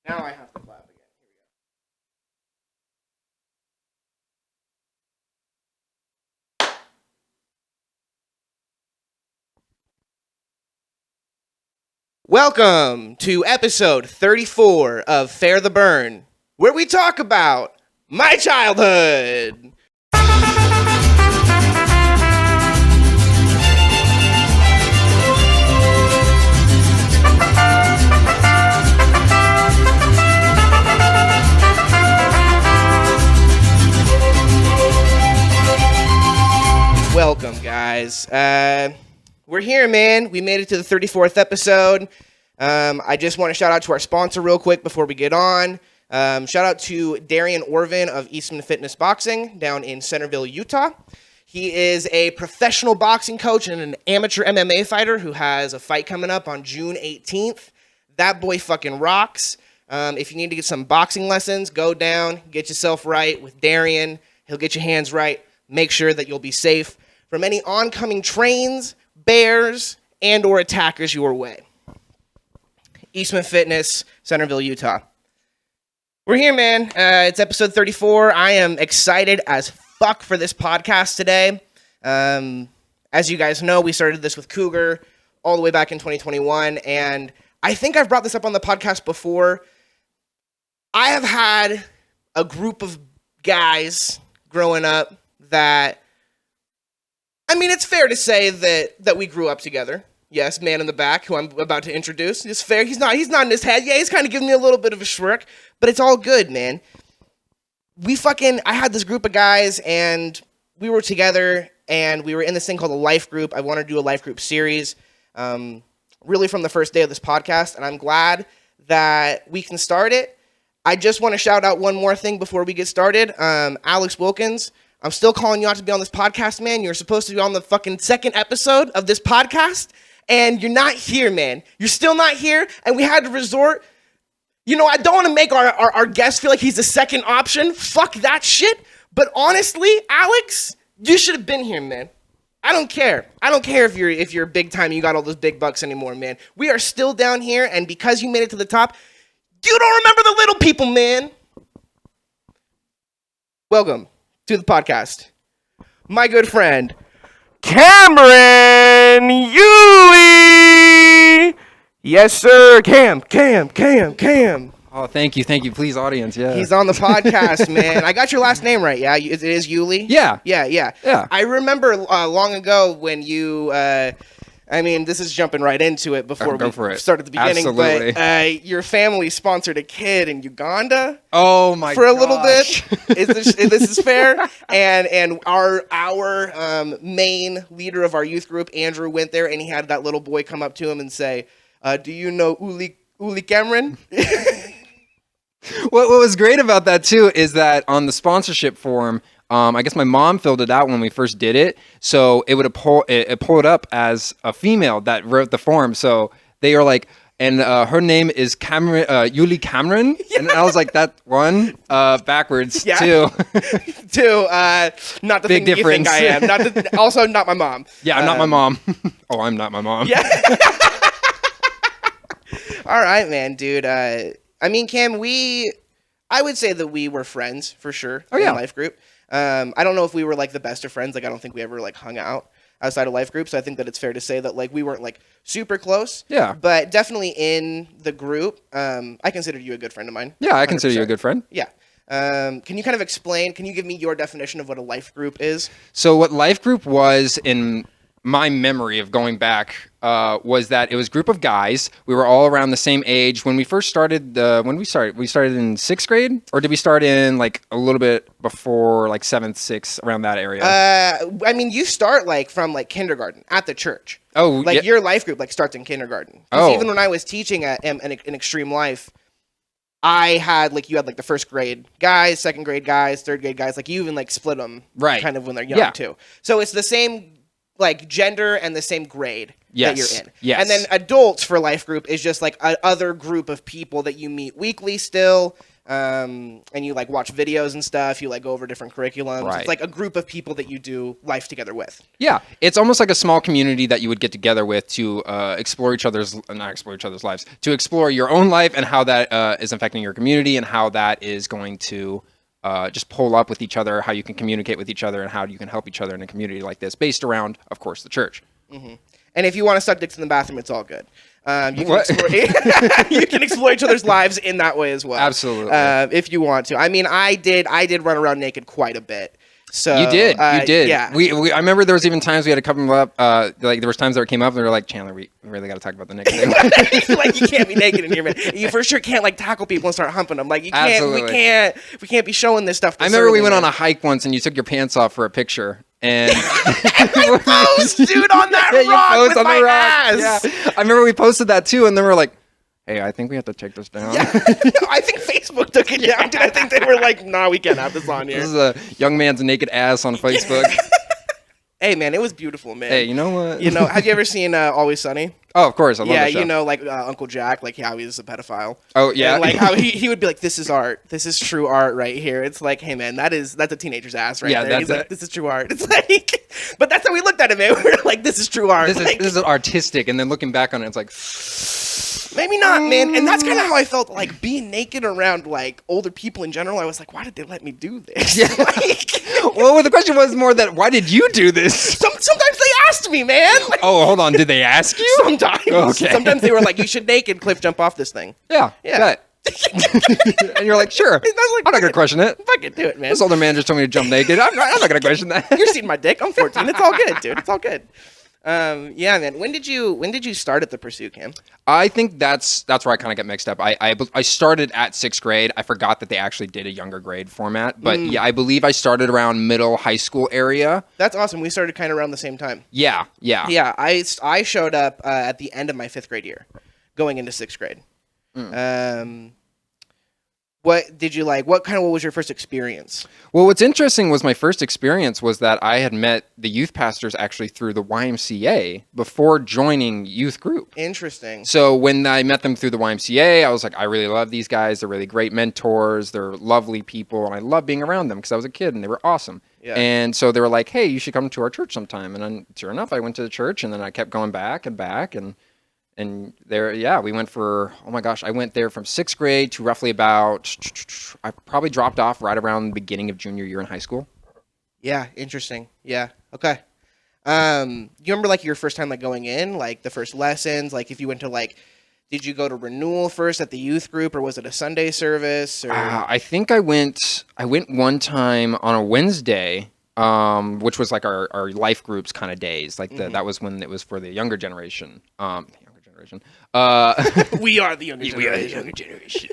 Now I have to clap again. Here we go. Welcome to episode 34 of Fair the Burn, where we talk about my childhood. Welcome, guys. We're here, man. We made it to the 34th episode. I just want to shout out to our sponsor real quick before we get on. Shout out to Darian Orvin of Eastman Fitness Boxing down in Centerville, Utah. He is a professional boxing coach and an amateur MMA fighter who has a fight coming up on June 18th. That boy fucking rocks. If you need to get some boxing lessons, go down, get yourself right with Darian. He'll get your hands right. Make sure that you'll be safe from any oncoming trains, bears, and or attackers your way. Eastman Fitness, Centerville, Utah. We're here, man. It's episode 34. I am excited as fuck for this podcast today. As you guys know, we started this with Cougar all the way back in 2021, and I think I've brought this up on the podcast before. I have had a group of guys growing up that, I mean, it's fair to say that we grew up together. Yes, man in the back, who I'm about to introduce. It's fair. He's not in his head. Yeah, he's kind of giving me a little bit of a smirk, but it's all good, man. I had this group of guys, and we were together, and we were in this thing called a Lifegroup. I wanted to do a Lifegroup series, really from the first day of this podcast, and I'm glad that we can start it. I just want to shout out one more thing before we get started. Alex Wilkins, I'm still calling you out to be on this podcast, man. You're supposed to be on the fucking second episode of this podcast, and you're not here, man. You're still not here, and we had to resort. You know, I don't want to make our guest feel like he's the second option. Fuck that shit. But honestly, Alex, you should have been here, man. I don't care. I don't care if you're big time and you got all those big bucks anymore, man. We are still down here, and because you made it to the top, you don't remember the little people, man. Welcome to the podcast, my good friend, Cameron Yulee. Yes, sir. Cam. Oh, thank you. Please, audience, yeah. He's on the podcast, man. I got your last name right, yeah? It is Yulee? Yeah. Yeah. I remember long ago when you, I mean, this is jumping right into it before we start at the beginning. Absolutely. But your family sponsored a kid in Uganda. Oh my! For a little bit. This is fair. And our main leader of our youth group, Andrew, went there, and he had that little boy come up to him and say, "Do you know Uli Cameron?" What was great about that too is that on the sponsorship form, I guess my mom filled it out when we first did it, so it would pull it up as a female that wrote the form. So they are like, and her name is Cameron, Yulee Cameron, yeah. And I was like, that one backwards too. Not the big thing difference. You think I am. Also, not my mom. Yeah, I'm not my mom. Oh, I'm not my mom. Yeah. All right, man, dude. I mean, Cam, I would say that we were friends for sure. Oh yeah, in Life Group. I don't know if we were like the best of friends. Like, I don't think we ever like hung out outside of Life Group. So I think that it's fair to say that like we weren't like super close. Yeah. But definitely in the group, I considered you a good friend of mine. Yeah, I consider you a good friend. Yeah. Can you kind of explain? Can you give me your definition of what a Life Group is? So what Life Group was in my memory of going back was that it was a group of guys. We were all around the same age when we first started. We started in 6th grade, or did we start in like a little bit before, like 7th, 6th, around that area? I mean, you start like from like kindergarten at the church. Oh, like yeah. Your Life Group like starts in kindergarten. Oh, even when I was teaching at an Extreme Life, I had like, you had like the 1st grade guys, 2nd grade guys, 3rd grade guys. Like you even like split them, right? Kind of when they're young too. So it's the same like gender and the same grade that you're in. Yes. And then adults for life group is just like other group of people that you meet weekly still. And you like watch videos and stuff. You like go over different curriculums. Right. It's like a group of people that you do life together with. Yeah, it's almost like a small community that you would get together with to not explore each other's lives, to explore your own life and how that is affecting your community and how that is going to just pull up with each other, how you can communicate with each other and how you can help each other in a community like this based around, of course, the church. Mm-hmm. And if you want to suck dicks in the bathroom, it's all good. You can explore each other's lives in that way as well. Absolutely. If you want to. I mean, I did run around naked quite a bit. So You did. Yeah. I remember there was even times we had to cover them up. Like there was times that came up and they were like, Chandler, we really got to talk about the naked thing. Like you can't be naked in here, man. You for sure can't like tackle people and start humping them. Like you can't. Absolutely. We can't be showing this stuff. I remember we went on a hike once and you took your pants off for a picture. And I posed, dude, on that rock with my ass. Yeah. I remember we posted that too, and then we're like, "Hey, I think we have to take this down." Yeah. I think Facebook took it down, dude. I think they were like, "Nah, we can't have this on here." This is a young man's naked ass on Facebook. Hey, man, it was beautiful, man. Hey, you know what? Have you ever seen Always Sunny? Oh, of course, I love that show. Like Uncle Jack, like how he's a pedophile. Oh, yeah. And, like how he would be like, "This is art. This is true art right here." It's like, hey, man, that's a teenager's ass right there. He's like, "This is true art." It's like, but that's how we looked at it, man. We were like, "This is true art." This is artistic, and then looking back on it, it's like, maybe not, man. And that's kind of how I felt like being naked around like older people in general. I was like, why did they let me do this? Yeah. Well, the question was more that why did you do this? Sometimes they asked me, man. Like, oh, hold on. Did they ask you? Sometimes. Okay. Sometimes they were like, "You should naked cliff jump off this thing." Yeah. And you're like, sure. I'm not gonna question it. Fucking do it, man. This older man just told me to jump naked. I'm not gonna question that. You're seeing my dick. I'm 14. It's all good, dude. It's all good. Yeah, man. When did you start at the Pursuit, Cam? I think that's where I kind of get mixed up. I started at 6th grade. I forgot that they actually did a younger grade format, but yeah, I believe I started around middle high school area. That's awesome. We started kind of around the same time. Yeah. Yeah, I showed up at the end of my 5th grade year, going into 6th grade. What did you like? What was your first experience? Well, what's interesting was my first experience was that I had met the youth pastors actually through the YMCA before joining youth group. Interesting. So when I met them through the YMCA, I was like, I really love these guys. They're really great mentors. They're lovely people. And I love being around them because I was a kid and they were awesome. Yeah. And so they were like, hey, you should come to our church sometime. And then sure enough, I went to the church and then I kept going back and back and there, yeah, we went for, oh my gosh, I went there from 6th grade to roughly about, I probably dropped off right around the beginning of junior year in high school. Yeah, interesting. Yeah, okay. Do you remember like your first time like going in, like the first lessons, like if you went to like, did you go to renewal first at the youth group or was it a Sunday service? Or? I think I went one time on a Wednesday, which was like our life groups kind of days. Like that was when it was for the younger generation. We are the younger generation.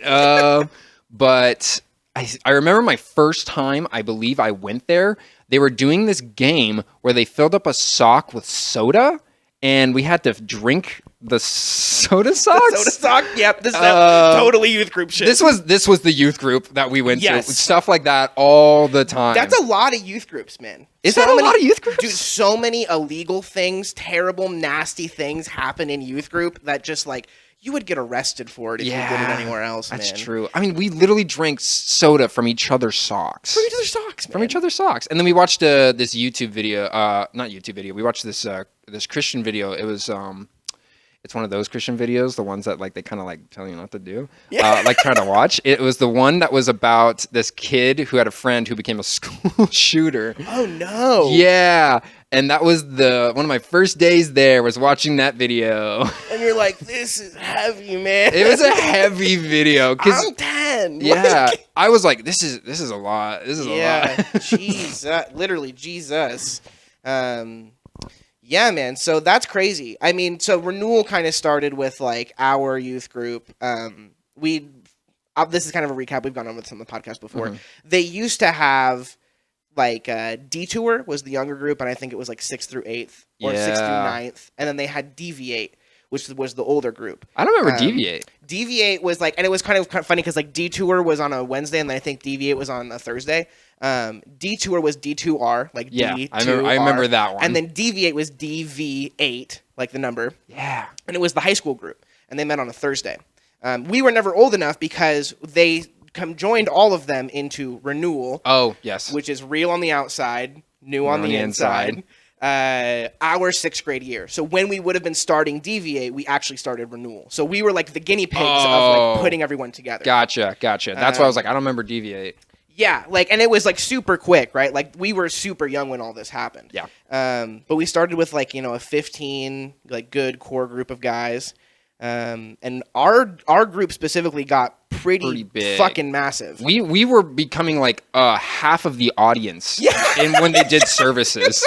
But I remember my first time, I believe I went there. They were doing this game where they filled up a sock with soda and we had to drink the soda socks. The soda sock? Yep. This is totally youth group shit. This was the youth group that we went to. Stuff like that all the time. That's a lot of youth groups, man. Is that a lot of youth groups? Dude, so many illegal things, terrible, nasty things happen in youth group that just like you would get arrested for it if you did it anywhere else, man. That's true. I mean, we literally drank soda from each other's socks. From each other's socks, man. From each other's socks. And then we watched this YouTube video. Not YouTube video. We watched this Christian video. It was it's one of those Christian videos, the ones that like they kind of like tell you not to do, like trying to watch. It was the one that was about this kid who had a friend who became a school shooter. Oh no! Yeah, and that was one of my first days there was watching that video. And you're like, this is heavy, man. It was a heavy video. I'm 10. Yeah, I was like, this is a lot. This is a lot. Jesus, literally Jesus. Yeah, man. So that's crazy. I mean, so renewal kind of started with like our youth group. This is kind of a recap. We've gone on with some of the podcasts before. Mm-hmm. They used to have like Detour was the younger group, and I think it was like 6th through 8th or 6th through 9th, and then they had Deviate, which was the older group. I don't remember Deviate. Deviate was like, and it was kind of funny because like Detour was on a Wednesday, and then I think Deviate was on a Thursday. Detour was D2R, like D2R. I remember that one. And then Deviate was DV8, like the number. Yeah. And it was the high school group, and they met on a Thursday. We were never old enough because they joined all of them into Renewal. Oh, yes. Which is real on the outside, new on the inside. Our 6th grade year. So when we would have been starting Deviate, we actually started Renewal. So we were like the guinea pigs of like putting everyone together. Gotcha. That's why I was like, I don't remember Deviate. Yeah, like, and it was like super quick, right? Like we were super young when all this happened. Yeah. But we started with like, a 15 like good core group of guys. And our group specifically got pretty big, fucking massive. We were becoming like half of the audience when they did services.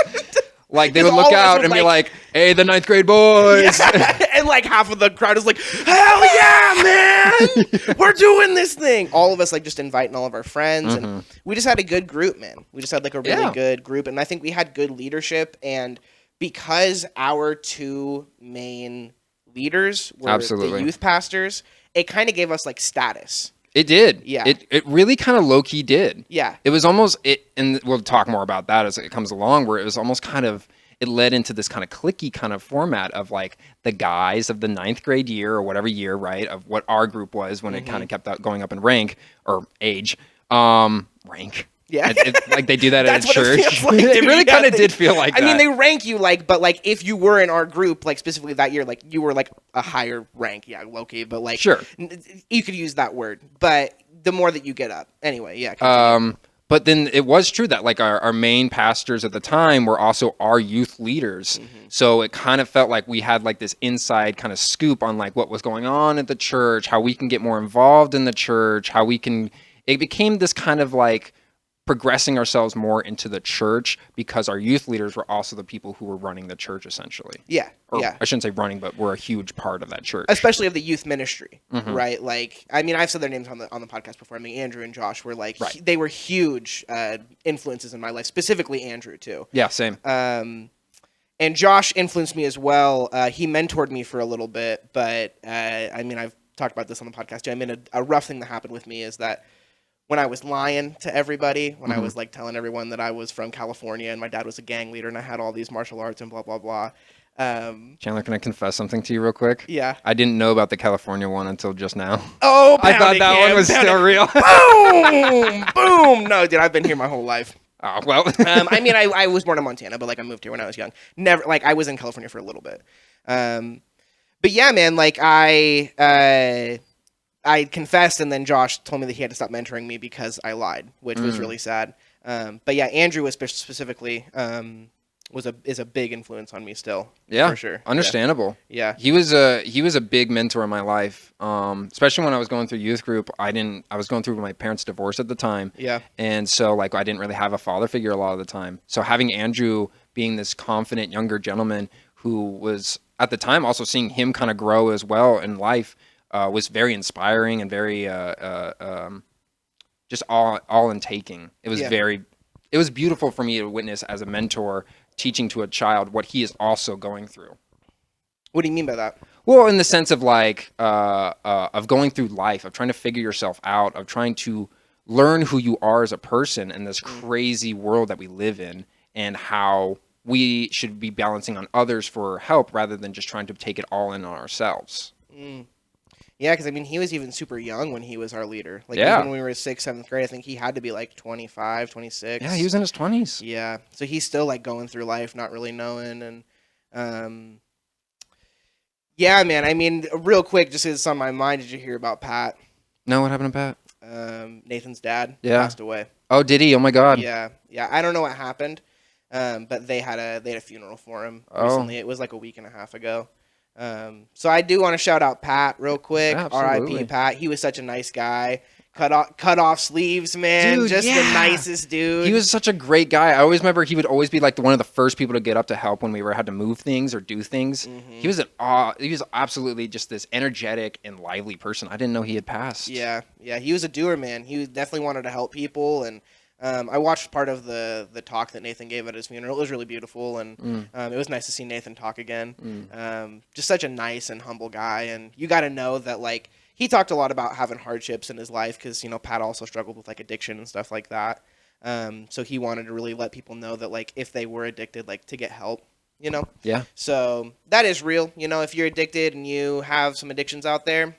Like they would look out and be like, "Hey, the 9th grade boys," and like half of the crowd is like, "Hell yeah, man! We're doing this thing!" All of us like just inviting all of our friends, and we just had a good group, man. We just had like a really good group, and I think we had good leadership. And because our 2 main leaders were the youth pastors, it kind of gave us like status. It did. Yeah. It really kind of low key did. Yeah. It was almost and we'll talk more about that as it comes along, where it was almost kind of, it led into this kind of cliquey kind of format of like the guys of the 9th grade year or whatever year, right, of what our group was when it kind of kept going up in rank or age. Rank. Yeah. Like they do that at a church. It really kind of did feel like that. I mean, they rank you like, but like if you were in our group, like specifically that year, like you were like a higher rank. Yeah, low-key, but like, sure, you could use that word, but the more that you get up. Anyway, yeah. Continue. But then it was true that like our main pastors at the time were also our youth leaders. So it kind of felt like we had like this inside kind of scoop on like what was going on at the church, how we can get more involved in the church, it became this kind of like progressing ourselves more into the church because our youth leaders were also the people who were running the church essentially. Yeah. I shouldn't say running, but we're a huge part of that church. Especially of the youth ministry, right? Like, I mean, I've said their names on the podcast before. I mean, Andrew and Josh were like, they were huge influences in my life, specifically Andrew too. Yeah, same. And Josh influenced me as well. He mentored me for a little bit, but I mean, I've talked about this on the podcast too. I mean, a rough thing that happened with me is that when I was lying to everybody, when I was like telling everyone that I was from California and my dad was a gang leader and I had all these martial arts and blah, blah, blah. Chandler, can I confess something to you real quick? Yeah. I didn't know about the California one until just now. Oh, I thought that one was still real. Boom! Boom! No, dude, I've been here my whole life. Oh, well. I mean, I was born in Montana, but like I moved here when I was young. Never, like I was in California for a little bit. But yeah, man, like I confessed, and then Josh told me that he had to stop mentoring me because I lied, which was really sad. But yeah, Andrew was specifically is a big influence on me still. Yeah, for sure. Understandable. Yeah. He was a big mentor in my life, especially when I was going through youth group. I was going through my parents' divorce at the time. Yeah. And so like I didn't really have a father figure a lot of the time. So having Andrew being this confident younger gentleman who was at the time also seeing him kind of grow as well in life. Was very inspiring and very just all intaking. It was it was beautiful for me to witness as a mentor teaching to a child what he is also going through. What do you mean by that? Well, in the sense of like of going through life, of trying to figure yourself out, of trying to learn who you are as a person in this crazy world that we live in, and how we should be balancing on others for help rather than just trying to take it all in on ourselves. Yeah, because I mean, he was even super young when he was our leader. Like, even when we were 6th, 7th grade, I think he had to be like 25, 26. Yeah, he was in his 20s. Yeah, so he's still like going through life, not really knowing. And yeah, man, I mean, real quick, just 'cause it's on my mind, did you hear about Pat? No, what happened to Pat? Nathan's dad passed away. Oh, did he? Oh my God. Yeah. I don't know what happened, but they had a funeral for him recently. It was like a week and a half ago. So I do want to shout out Pat real quick. R.I.P. Pat. He was such a nice guy. Cut off sleeves, man. Dude, the nicest dude. He was such a great guy. I always remember he would always be like one of the first people to get up to help when we had to move things or do things. He was absolutely just this energetic and lively person. I didn't know he had passed. Yeah. He was a doer, man. He definitely wanted to help people, and I watched part of the talk that Nathan gave at his funeral. It was really beautiful, and it was nice to see Nathan talk again. Just such a nice and humble guy, and you got to know that, like, he talked a lot about having hardships in his life because, you know, Pat also struggled with, like, addiction and stuff like that. So he wanted to really let people know that, like, if they were addicted, like, to get help, you know? Yeah. So that is real. You know, if you're addicted and you have some addictions out there,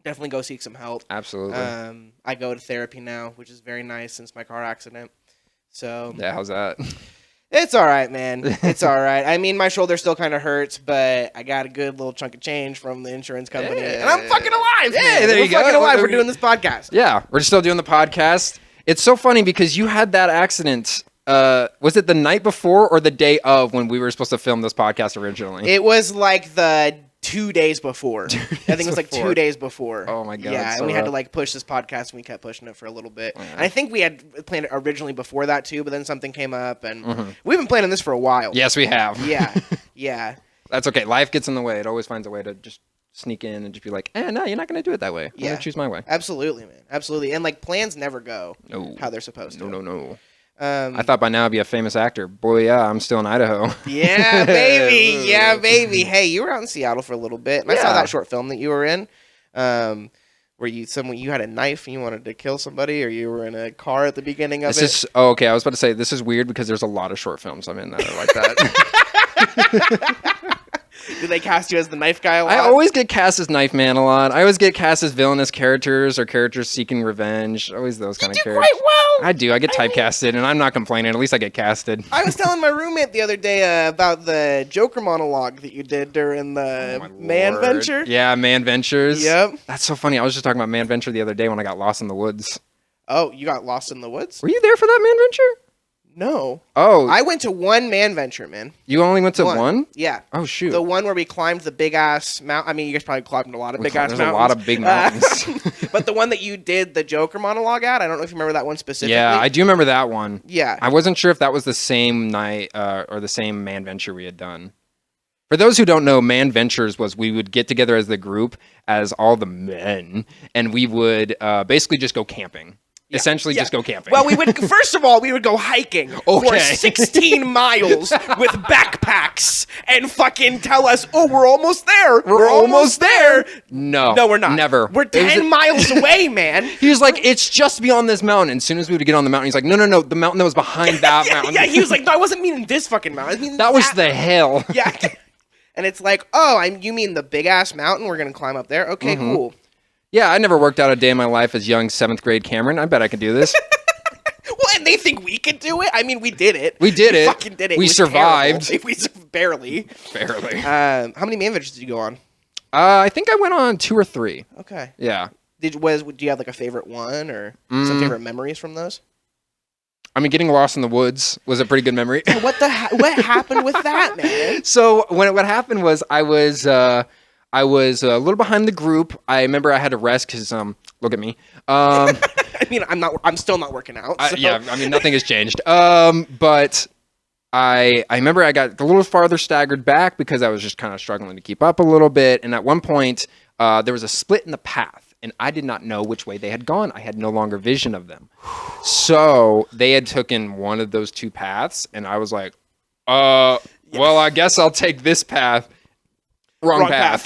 definitely go seek some help. Absolutely. I go to therapy now, which is very nice since my car accident. So Yeah, how's that? it's all right, man. It's all right. I mean, my shoulder still kind of hurts, but I got a good little chunk of change from the insurance company, and I'm fucking alive. Yeah, man. there you go. We're fucking alive. We're doing this podcast. Yeah, we're still doing the podcast. It's so funny because you had that accident. Was it the night before or the day of when we were supposed to film this podcast originally? It was like the 2 days before. I think it was like 2 days before. Oh my God. Yeah, so and we had to rough. like push this podcast, and we kept pushing it for a little bit. Yeah. And I think we had planned it originally before that too, but then something came up, and we've been planning this for a while. Yes, we have. Yeah, yeah. That's okay. Life gets in the way. It always finds a way to just sneak in and just be like, no, you're not going to do it that way. I'm going to choose my way. Absolutely, man. Absolutely. And like plans never go No. how they're supposed to. No. I thought by now I'd be a famous actor. Boy, yeah, I'm still in Idaho. Yeah, baby. Yeah, baby. Hey, you were out in Seattle for a little bit, and I saw that short film that you were in. Where you had a knife and you wanted to kill somebody, or you were in a car at the beginning of it? Okay. I was about to say this is weird because there's a lot of short films I'm in that are like that. Do they cast you as the knife guy a lot? I always get cast as Knife Man a lot. I always get cast as villainous characters or characters seeking revenge. Always those kind of characters. Quite well. I do. I get typecasted, and I'm not complaining. At least I get casted. I was telling my roommate the other day about the Joker monologue that you did during the Man Lord. Venture. Yeah, Man Ventures. Yep. That's so funny. I was just talking about Man Venture the other day when I got lost in the woods. Oh, you got lost in the woods? Were you there for that Man Venture? No. Oh. I went to one Man Venture, man. You only went to one? Yeah. Oh, shoot. The one where we climbed the big ass mountain. I mean, you guys probably climbed a lot of big ass mountains. There's a lot of big mountains. But the one that you did the Joker monologue at, I don't know if you remember that one specifically. Yeah, I do remember that one. Yeah. I wasn't sure if that was the same night or the same Man Venture we had done. For those who don't know, Man Ventures was we would get together as the group, as all the men, and we would basically just go camping. Yeah. Essentially, just go camping. Well, we would first of all we would go hiking for 16 miles with backpacks and fucking tell us, "Oh, we're almost there. We're almost there." No, we're not. Never. We're 10 miles away, man. He was like, "It's just beyond this mountain." And as soon as we would get on the mountain, he's like, "No, the mountain that was behind that mountain." Yeah, he was like, "No, I wasn't meaning this fucking mountain. I mean that was the hill." Yeah. And it's like, "Oh, you mean the big ass mountain? We're gonna climb up there? Okay, cool." Yeah, I never worked out a day in my life as young 7th grade Cameron. I bet I could do this. Well, and they think we could do it. I mean, we did it. We did it. Fucking did it. We It was survived. terrible. We barely. Barely. How many Man Ventures did you go on? I think I went on 2 or 3. Okay. Yeah. Do you have like a favorite one or some favorite memories from those? I mean, getting lost in the woods was a pretty good memory. What happened with that, man? So what happened was I was a little behind the group. I remember I had to rest because look at me. I mean, I'm still not working out. So. Yeah, I mean nothing has changed. But I remember I got a little farther staggered back because I was just kind of struggling to keep up a little bit. And at one point, there was a split in the path, and I did not know which way they had gone. I had no longer vision of them. So they had taken one of those two paths, and I was like, well, I guess I'll take this path. Wrong path.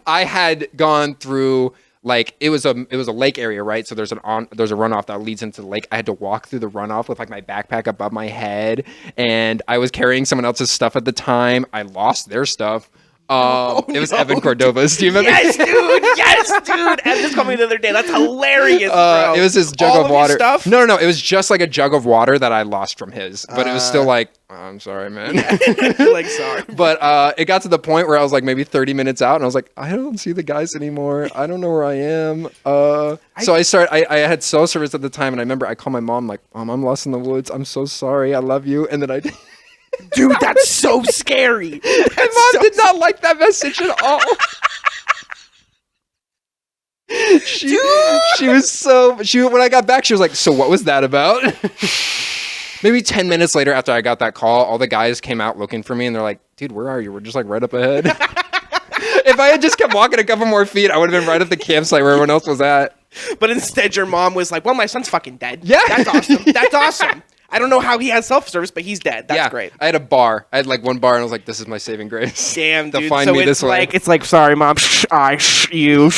I had gone through like it was a lake area, right? So there's a runoff that leads into the lake. I had to walk through the runoff with like my backpack above my head, and I was carrying someone else's stuff at the time. I lost their stuff. It was Evan Cordova's. Do you remember? Yes, dude. Yes, dude. Evan just called me the other day. That's hilarious, bro. It was his jug All of water. his stuff? No. It was just like a jug of water that I lost from his, but it was still like, I'm sorry, man. You're like, sorry. But it got to the point where I was like maybe 30 minutes out, and I was like, I don't see the guys anymore. I don't know where I am. So I had cell service at the time, and I remember I called my mom like, Mom, I'm lost in the woods. I'm so sorry. I love you. And then I. Dude, that's so scary. My mom did not like that message at all. When I got back, she was like, so what was that about? Maybe 10 minutes later after I got that call, all the guys came out looking for me, and they're like, dude, where are you? We're just like right up ahead. If I had just kept walking a couple more feet, I would have been right at the campsite where everyone else was at. But instead, your mom was like, well, my son's fucking dead. Yeah. That's awesome. That's awesome. I don't know how he has self-service, but he's dead. That's great. I had a bar. I had like one bar, and I was like, "This is my saving grace." Damn, dude. Find So me it's this way. like it's like, sorry, mom. You.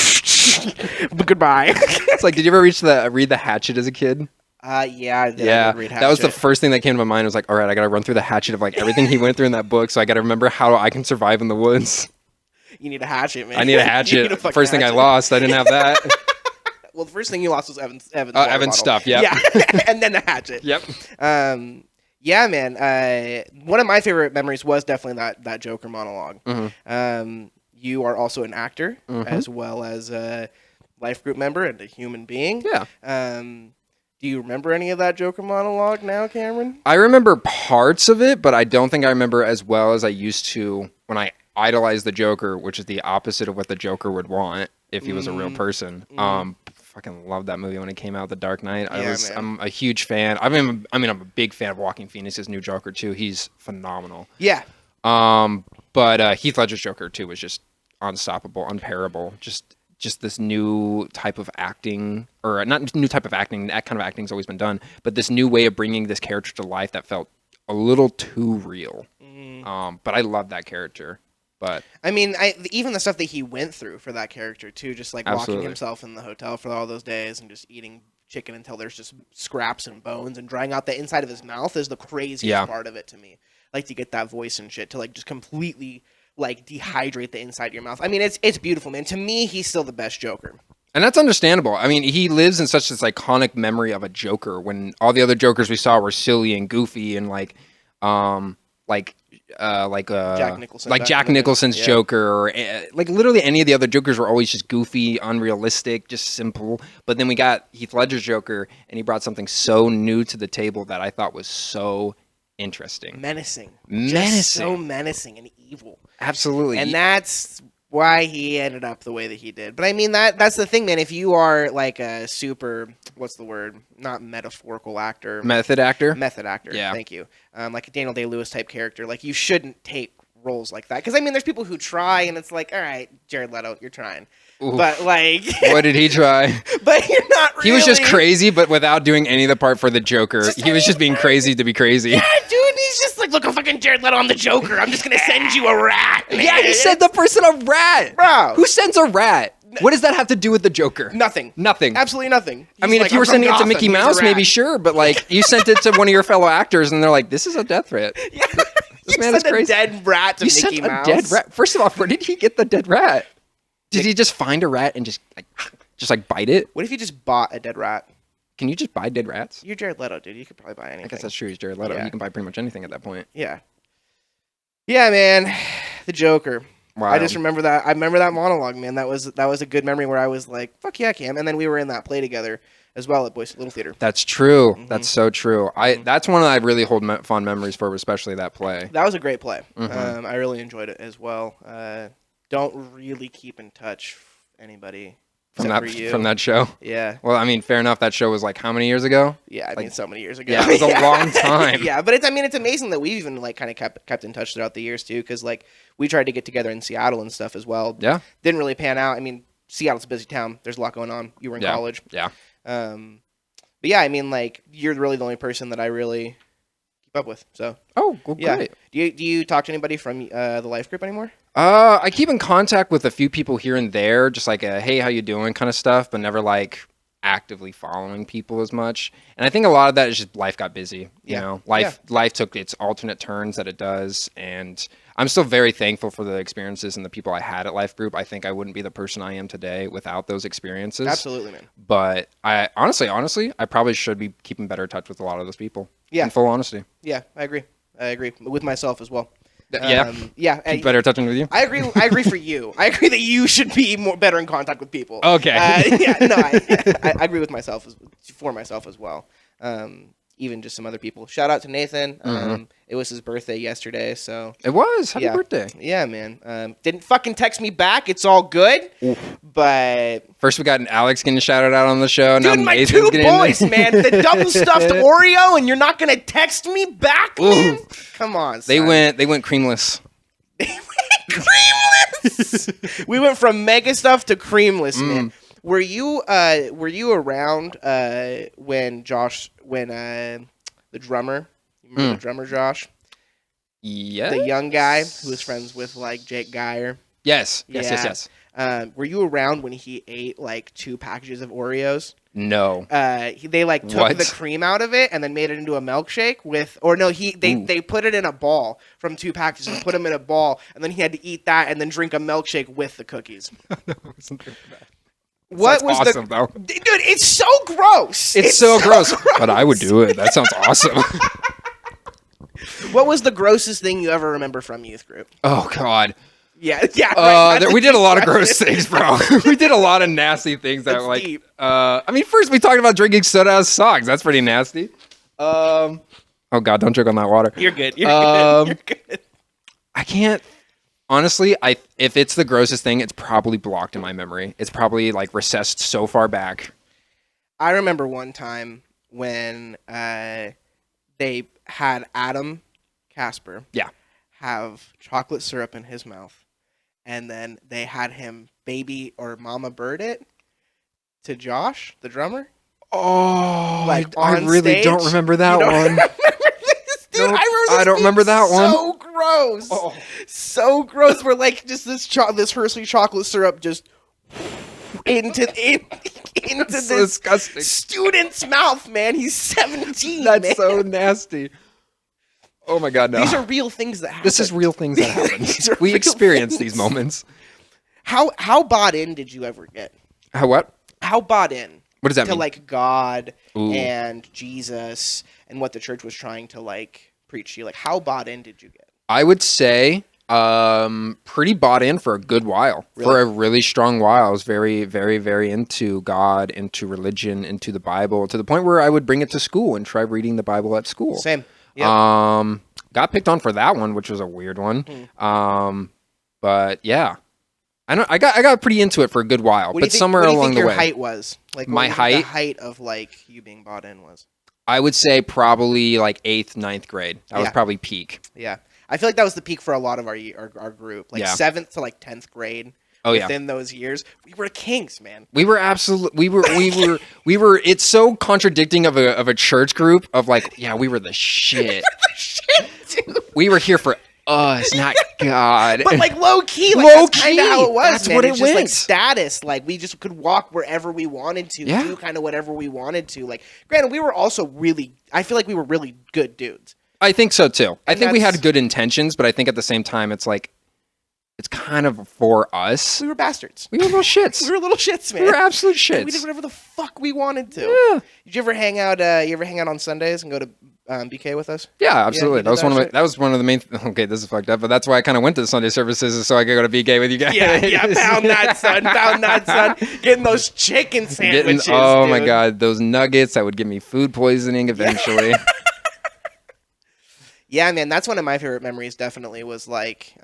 Goodbye. It's like, did you ever read the Hatchet as a kid? Yeah, I did. Yeah, I did read that was the Hatchet. first thing that came to my mind. I was like, all right, I got to run through the Hatchet of like everything he went through in that book, so I got to remember how I can survive in the woods. You need a hatchet, man. I need a hatchet. You need a fucking First thing I hatchet. lost, I didn't have that. Well, the first thing you lost was Evan's water Evan's bottle. stuff, yep. Yeah, and then the hatchet. Yep. Yeah, man. One of my favorite memories was definitely that Joker monologue. Mm-hmm. You are also an actor as well as a Lifegroup member and a human being. Yeah. Do you remember any of that Joker monologue now, Cameron? I remember parts of it, but I don't think I remember as well as I used to when I idolized the Joker, which is the opposite of what the Joker would want if he was a real person. Fucking loved that movie when it came out, The Dark Knight. I'm a huge fan. I'm a big fan of Joaquin Phoenix's new Joker too. He's phenomenal. Yeah. But Heath Ledger's Joker too was just unstoppable, unparable. Just this new type of acting, or not new type of acting. That kind of acting's always been done, but this new way of bringing this character to life that felt a little too real. But I love that character. But I mean, even the stuff that he went through for that character too, just like locking himself in the hotel for all those days and just eating chicken until there's just scraps and bones and drying out the inside of his mouth is the craziest part of it to me. Like to get that voice and shit to like just completely like dehydrate the inside of your mouth. I mean, it's beautiful, man. To me, he's still the best Joker. And that's understandable. I mean, he lives in such this iconic memory of a Joker when all the other Jokers we saw were silly and goofy and Jack Nicholson, like Jack Nicholson's Joker, or like literally any of the other Jokers were always just goofy, unrealistic, just simple. But then we got Heath Ledger's Joker, and he brought something so new to the table that I thought was so interesting, menacing, just so menacing and evil. Absolutely, and that's why he ended up the way that he did. But I mean, that's the thing, man. If you are like a super, what's the word? Not metaphorical actor. Method actor. Yeah. Thank you. Like a Daniel Day-Lewis type character. Like you shouldn't take roles like that. Because I mean, there's people who try, and it's like, all right, Jared Leto, you're trying. Ooh. But like, what did he try? But you're not really. He was just crazy, but without doing any of the part for the Joker. He was just being crazy to be crazy. Yeah, dude. He's just like, look, I'm fucking Jared Leto. I'm the Joker. I'm just gonna send you a rat. Man. Yeah, he sent the person a rat. Bro, who sends a rat? What does that have to do with the Joker? Nothing. Absolutely nothing. I mean, if you were sending it to Mickey Mouse, maybe sure, but like you sent it to one of your fellow actors, and they're like, "This is a death thrat." Yeah, this man is crazy. A dead rat to Mickey Mouse. A dead rat. First of all, where did he get the dead rat? Did he just find a rat and just bite it? What if you just bought a dead rat? Can you just buy dead rats? You're Jared Leto, dude. You could probably buy anything. I guess that's true. He's Jared Leto. Yeah. You can buy pretty much anything at that point. Yeah. Yeah, man. The Joker. Wow. I just remember that. I remember that monologue, man. That was a good memory where I was like, "Fuck yeah, Cam!" And then we were in that play together as well at Boys Little Theater. That's true. Mm-hmm. That's so true. That's one that I really hold fond memories for, especially that play. That was a great play. Mm-hmm. I really enjoyed it as well. Don't really keep in touch anybody from that show. Yeah. Well, I mean, fair enough. That show was like how many years ago? Yeah, I mean, so many years ago. Yeah, it was a long time. Yeah, but it's amazing that we've even like kind of kept in touch throughout the years too, because like we tried to get together in Seattle and stuff as well. Yeah. Didn't really pan out. I mean, Seattle's a busy town. There's a lot going on. You were in college. Yeah. But yeah, I mean, like you're really the only person that I really keep up with. So. Oh, well, yeah. Great. Do you talk to anybody from the Lifegroup anymore? I keep in contact with a few people here and there, just like a, hey, how you doing kind of stuff, but never like actively following people as much. And I think a lot of that is just life got busy. You know, life took its alternate turns that it does, and I'm still very thankful for the experiences and the people I had at Lifegroup. I think I wouldn't be the person I am today without those experiences. Absolutely, man. But I honestly, I probably should be keeping better touch with a lot of those people. Yeah. In full honesty. Yeah, I agree with myself as well. Yeah. Keep better touching with you. I agree for you. I agree that you should be better in contact with people. Okay. I agree with myself for myself as well. Even just some other people. Shout out to Nathan. Mm-hmm. It was his birthday yesterday, so it was. Happy birthday. Yeah, man. Didn't fucking text me back. It's all good. Oof. But first we got an Alex getting shouted out on the show. Dude, now my Nathan's two boys, man. The double stuffed Oreo, and you're not gonna text me back, man? Come on, son. They went creamless. Creamless. We went from mega stuff to creamless, man. Were you around when the drummer, you remember the drummer Josh? Yes. The young guy who was friends with like Jake Geyer. Yes. Yeah. Yes. Were you around when he ate like 2 packages of Oreos? No. They like took the cream out of it and then made it into a milkshake they put it in a ball from 2 packages and put them in a ball, and then he had to eat that and then drink a milkshake with the cookies. What was awesome, though. Dude, it's so gross. It's so gross. But I would do it. That sounds awesome. What was the grossest thing you ever remember from youth group? Oh, God. Yeah. Right, we did a lot of gross things, bro. We did a lot of nasty things that like deep. I mean, first we talked about drinking soda out of socks. That's pretty nasty. Oh God, don't drink on that water. You're good. You're good. I can't honestly, if it's the grossest thing, it's probably blocked in my memory. It's probably like recessed so far back. I remember one time when they had Adam Casper have chocolate syrup in his mouth, and then they had him baby or mama bird it to Josh, the drummer. Oh, like I really stage. don't remember that one. Remember this, dude? Nope, I don't remember that one. So gross. Oh. So gross. We're like just this Hershey chocolate syrup just into this disgusting student's mouth, man. He's 17. That's man. so nasty. Oh my God, no. These are real things that happen. This is real things that happen. We experience these moments. How bought in did you ever get? How what? How bought in? What does that to mean? Like God Ooh. and Jesus and what the church was trying to like preach to you? Like how bought in did you get? I would say pretty bought in for a good while. Really? For a really strong while. I was very, very, very into God, into religion, into the Bible, to the point where I would bring it to school and try reading the Bible at school. Same. Yep. Got picked on for that one, which was a weird one. But yeah. I got pretty into it for a good while, but somewhere along the way. What do you think your height was? Like my height? The height of like you being bought in was? I would say probably like 8th, 9th grade. That was probably peak. Yeah. I feel like that was the peak for a lot of our group. Like 7th to like 10th grade. Oh yeah. Within those years, we were kings, man. We were absolutely. We were. It's so contradicting of a church group of like, yeah, we were the shit. We were the shit, dude. We were here for us, not God. But like low key, like that's kind of how it was. That's man. what it's it just was. Like status. Like we just could walk wherever we wanted to, Yeah. do kind of whatever we wanted to. Like, granted, we were also really. I feel like we were really good dudes. I think so too. I think we that's- had good intentions, but I think at the same time, it's like, it's kind of for us. We were bastards. We were little shits. We were little shits, man. We were absolute shits. We did whatever the fuck we wanted to. Yeah. Did you ever hang out? You ever hang out on Sundays and go to BK with us? Yeah, absolutely. you that was did one of that my. shit? That was one of the main. Okay, this is fucked up, but that's why I kind of went to the Sunday services, is so I could go to BK with you guys. Yeah, found that, son. Found that, son. Getting those chicken sandwiches. Oh dude. my God, those nuggets that would give me food poisoning eventually. Yeah, man, that's one of my favorite memories. Definitely was like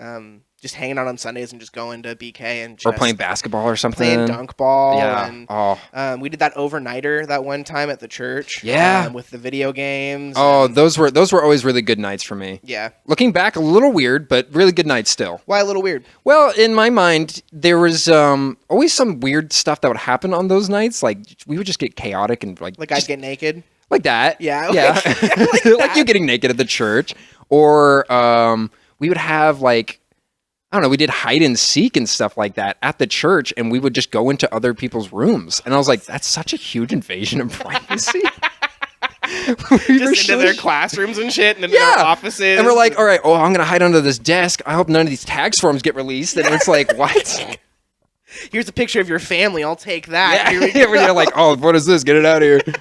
just hanging out on Sundays and just going to BK and just Or playing basketball or something. playing dunk ball. Yeah. And, we did that overnighter that one time at the church. Yeah. With the video games. Oh, and, those were always really good nights for me. yeah. Looking back, a little weird, but really good nights still. Why a little weird? Well, in my mind, there was always some weird stuff that would happen on those nights. Like we would just get chaotic and like Like I'd get naked. like that. Yeah. Yeah. Like like you getting naked at the church. Or we would have like, I don't know, we did hide and seek and stuff like that at the church, and we would just go into other people's rooms. And I was like, that's such a huge invasion of privacy. Just into their classrooms and shit and into their offices. And we're like, all right, I'm going to hide under this desk. I hope none of these tax forms get released. And it's like, what? Here's a picture of your family. I'll take that. Here we Yeah, go. you're like, oh, what is this? Get it out of here.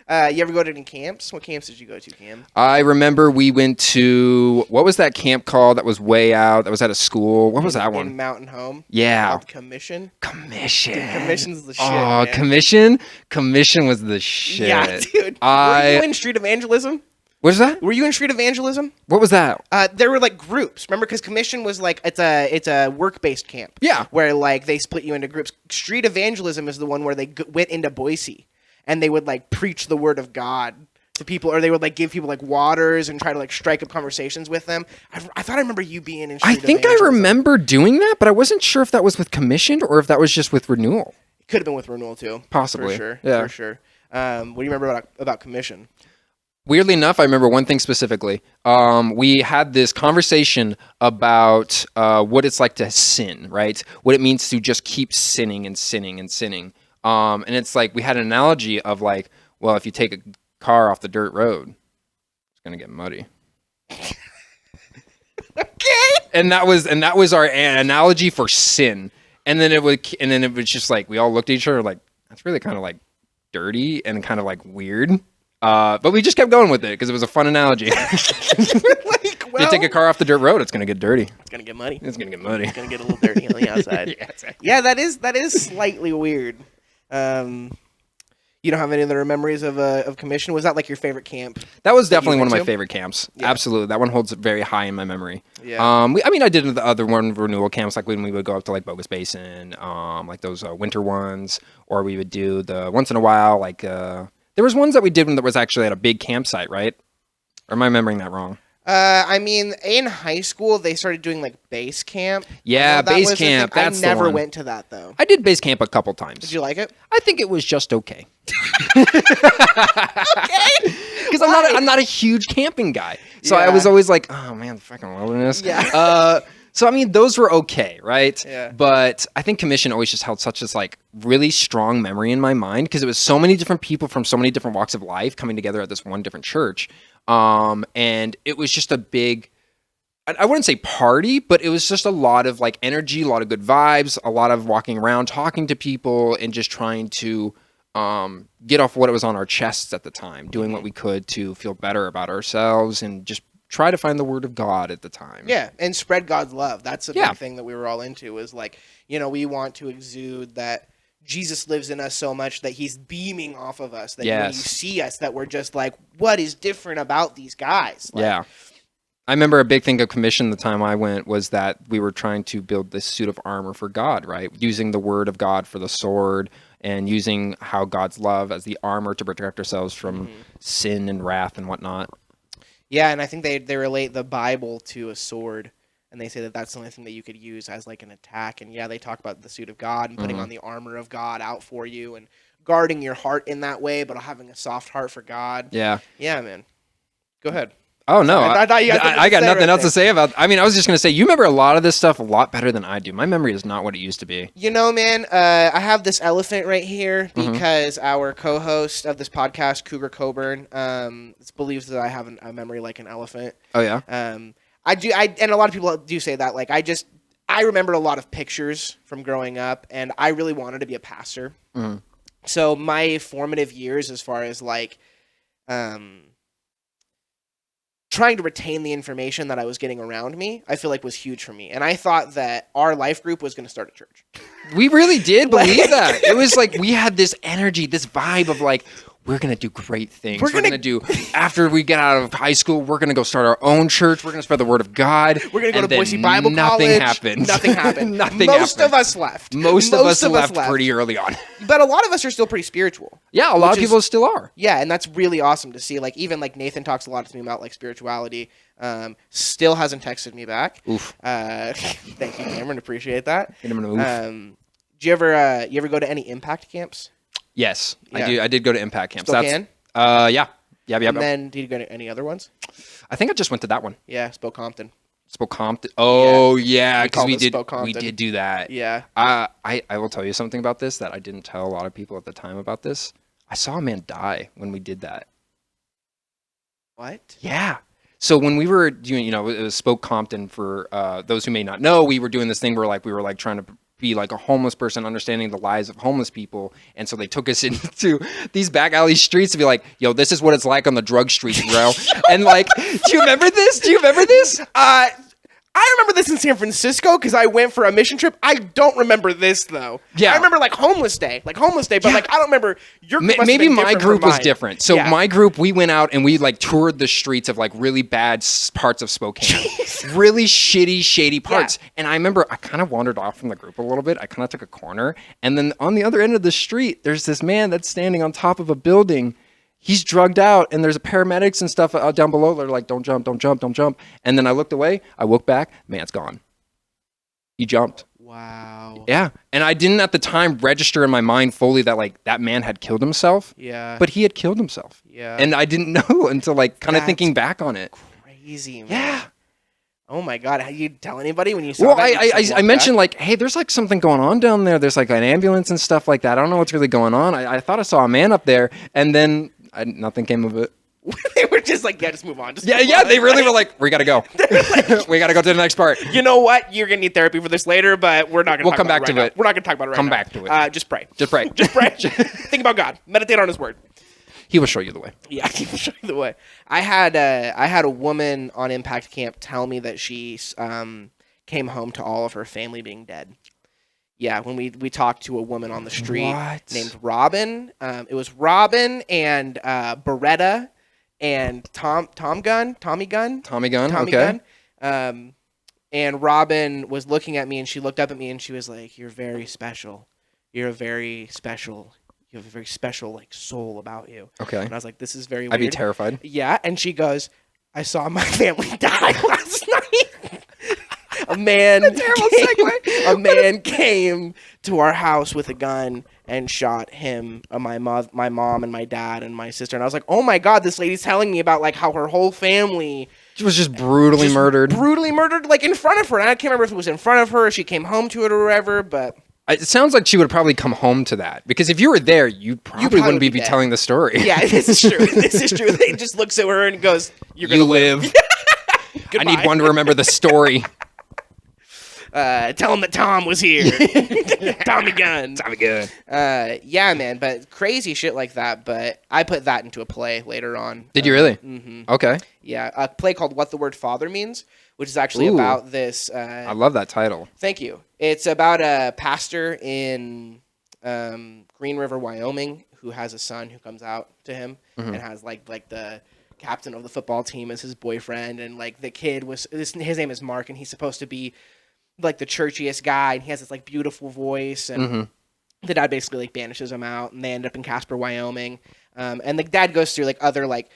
You ever go to any camps? What camps did you go to, Cam? I remember we went to, what was that camp called that was way out, that was at a school? What was that one? In Mountain Home. Yeah. Called Commission. Commission. Dude, Commission's the shit, Oh, man. Commission? Commission was the shit. Yeah, dude. Were you in street evangelism? What is that? Were you in street evangelism? What was that? There were like groups. Remember, because Commission was like it's a work-based camp. Yeah. Where like they split you into groups. Street evangelism is the one where they went into Boise and they would like preach the word of God to people, or they would like give people like waters and try to like strike up conversations with them. I thought I remember you being in. I Street think I evangelism. remember doing that, but I wasn't sure if that was with Commissioned or if that was just with Renewal. Could have been with renewal too. Possibly. For sure. Yeah. For sure. What do you remember about commission? Weirdly enough, I remember one thing specifically. We had this conversation about what it's like to sin, right? What it means to just keep sinning and sinning and sinning. And it's like we had an analogy of like, well, if you take a car off the dirt road, it's gonna get muddy. Okay. And that was our analogy for sin. And then it was just like we all looked at each other like, that's really kind of like dirty and kind of like weird. But we just kept going with it because it was a fun analogy. If you take a car off the dirt road, it's gonna get dirty. It's gonna get muddy. It's gonna get muddy. It's gonna get a little dirty on the outside. Yeah, exactly. Yeah, that is slightly weird. You don't have any other memories of commission? Was that like your favorite camp? That was definitely one of went my to? favorite camps. Yeah. Absolutely, that one holds very high in my memory. Yeah. I did the other one renewal camps, like when we would go up to like Bogus Basin, like those winter ones, or we would do the once in a while, like there was ones that we did when that was actually at a big campsite, right? Or am I remembering that wrong? I mean, in high school they started doing like base camp. Yeah, That base was the camp. thing. That's I never the one. went to that though. I did base camp a couple times. Did you like it? I think it was just okay. Okay. Because I'm not a huge camping guy, so I Yeah. was always like, oh man, the fucking wilderness. Yeah. So I mean, those were okay, right? Yeah. But I think commission always just held such this like really strong memory in my mind because it was so many different people from so many different walks of life coming together at this one different church, and it was just a big. I wouldn't say party, but it was just a lot of like energy, a lot of good vibes, a lot of walking around, talking to people, and just trying to get off what was on our chests at the time, doing what we could to feel better about ourselves and just try to find the word of God at the time. Yeah, and spread God's love. That's a Yeah. big thing that we were all into is like, we want to exude that Jesus lives in us so much that he's beaming off of us. That when you Yes. see us, that we're just like, what is different about these guys? Like, Yeah. I remember a big thing of commission the time I went was that we were trying to build this suit of armor for God, right? Using the word of God for the sword and using how God's love as the armor to protect ourselves from sin and wrath and whatnot. Yeah, and I think they relate the Bible to a sword, and they say that that's the only thing that you could use as like an attack. And yeah, they talk about the suit of God and putting on the armor of God out for you and guarding your heart in that way, but having a soft heart for God. Yeah. Yeah, man. Go ahead. Oh, no. I thought you had something I to got say nothing right else there. to say about I mean, I was just going to say, you remember a lot of this stuff a lot better than I do. My memory is not what it used to be. Man, I have this elephant right here because our co-host of this podcast, Cougar Coburn, believes that I have a memory like an elephant. Oh, yeah? I do, and a lot of people do say that. Like, I remember a lot of pictures from growing up, and I really wanted to be a pastor. So my formative years, as far as like, trying to retain the information that I was getting around me, I feel like was huge for me. And I thought that our life group was going to start a church. We really did believe that. It was like we had this energy, this vibe of like, we're going to do great things. We're going to do, after we get out of high school, we're going to go start our own church. We're going to spread the word of God. We're going to go And to Boise then Bible nothing College. happened. Nothing happened. Most of us left. Most of us left pretty early on. But a lot of us are still pretty spiritual. Yeah, a lot of Which is- people still are. Yeah, and that's really awesome to see. Like, even like Nathan talks a lot to me about like spirituality. Still hasn't texted me back. Oof. Thank you, Cameron. Appreciate that. Hit him in the oof. Do you ever go to any impact camps? Yes, Yeah. I did go to impact camps. Spokane? Yeah. And then did you go to any other ones? I think I just went to that one. Yeah, Spokompton. Spokompton. Oh yeah, We because called we it did Spokompton. do that. Yeah. I will tell you something about this that I didn't tell a lot of people at the time about this. I saw a man die when we did that. What? Yeah. So when we were doing, it was Spoke Compton for those who may not know, we were doing this thing where we were trying to be like a homeless person, understanding the lives of homeless people. And so they took us into these back alley streets to be like, yo, this is what it's like on the drug streets, bro. And do you remember this? I remember this in San Francisco because I went for a mission trip. I don't remember this though. Yeah. I remember homeless day, but I don't remember your group. Maybe my group was different. So Yeah. my group, we went out and we toured the streets of really bad parts of Spokane, really shady parts. Yeah. And I remember I kind of wandered off from the group a little bit. I kind of took a corner, and then on the other end of the street, there's this man that's standing on top of a building. He's drugged out, and there's paramedics and stuff out down below. They're like, don't jump, don't jump, don't jump. And then I looked away. I woke back. Man's gone. He jumped. Wow. Yeah. And I didn't at the time register in my mind fully that like that man had killed himself. Yeah. But he had killed himself. Yeah. And I didn't know until like kind of That's thinking back on it. Crazy, man. Yeah. Oh my God. How you tell anybody when you saw Well, that? You just, like, I walked mentioned back? like, hey, there's like something going on down there. There's like an ambulance and stuff like that. I don't know what's really going on. I thought I saw a man up there, and then nothing came of it. They were just like, yeah, just move on. Just Yeah, move yeah, on. they really were like, we gotta go. We gotta go to the next part. You know what? You're gonna need therapy for this later, but we're not gonna. We'll talk come about back it to right it. now. We're not gonna talk about it right Come now. back to it. Just pray. Just pray. Just pray. Think about God. Meditate on His Word. He will show you the way. Yeah, He will show you the way. I had a woman on Impact Camp tell me that she came home to all of her family being dead. Yeah, when we talked to a woman on the street named Robin. It was Robin and Beretta and Tommy Gunn. Okay. And Robin was looking at me, and she looked up at me, and she was like, "You're very special. You're a very special. You have a very special like soul about you." Okay. And I was like, "This is very weird." I'd be terrified. Yeah, and she goes, "I saw my family die last night." A man came to our house with a gun and shot him, my mom and my dad and my sister. And I was like, oh my God, this lady's telling me about like how her whole family She was just brutally murdered. Brutally murdered like in front of her. And I can't remember if it was in front of her or she came home to it or whatever, but It sounds like she would probably come home to that, because if you were there, you probably wouldn't be dead. telling the story. Yeah, this is true. This is true. They just looks at her and goes, "You're gonna live. I need one to remember the story." Tell him that Tom was here. Tommy Gunn. Tommy Gunn. Yeah, man, but crazy shit like that. But I put that into a play later on. Did you really? Mm-hmm. Okay. Yeah, a play called What the Word Father Means, which is actually about this. I love that title. Thank you. It's about a pastor in Green River, Wyoming, who has a son who comes out to him and has like the captain of the football team as his boyfriend, and like the kid his name is Mark, and he's supposed to be like the churchiest guy, and he has this like beautiful voice, and the dad basically like banishes him out, and they end up in Casper, Wyoming, and the dad goes through like other like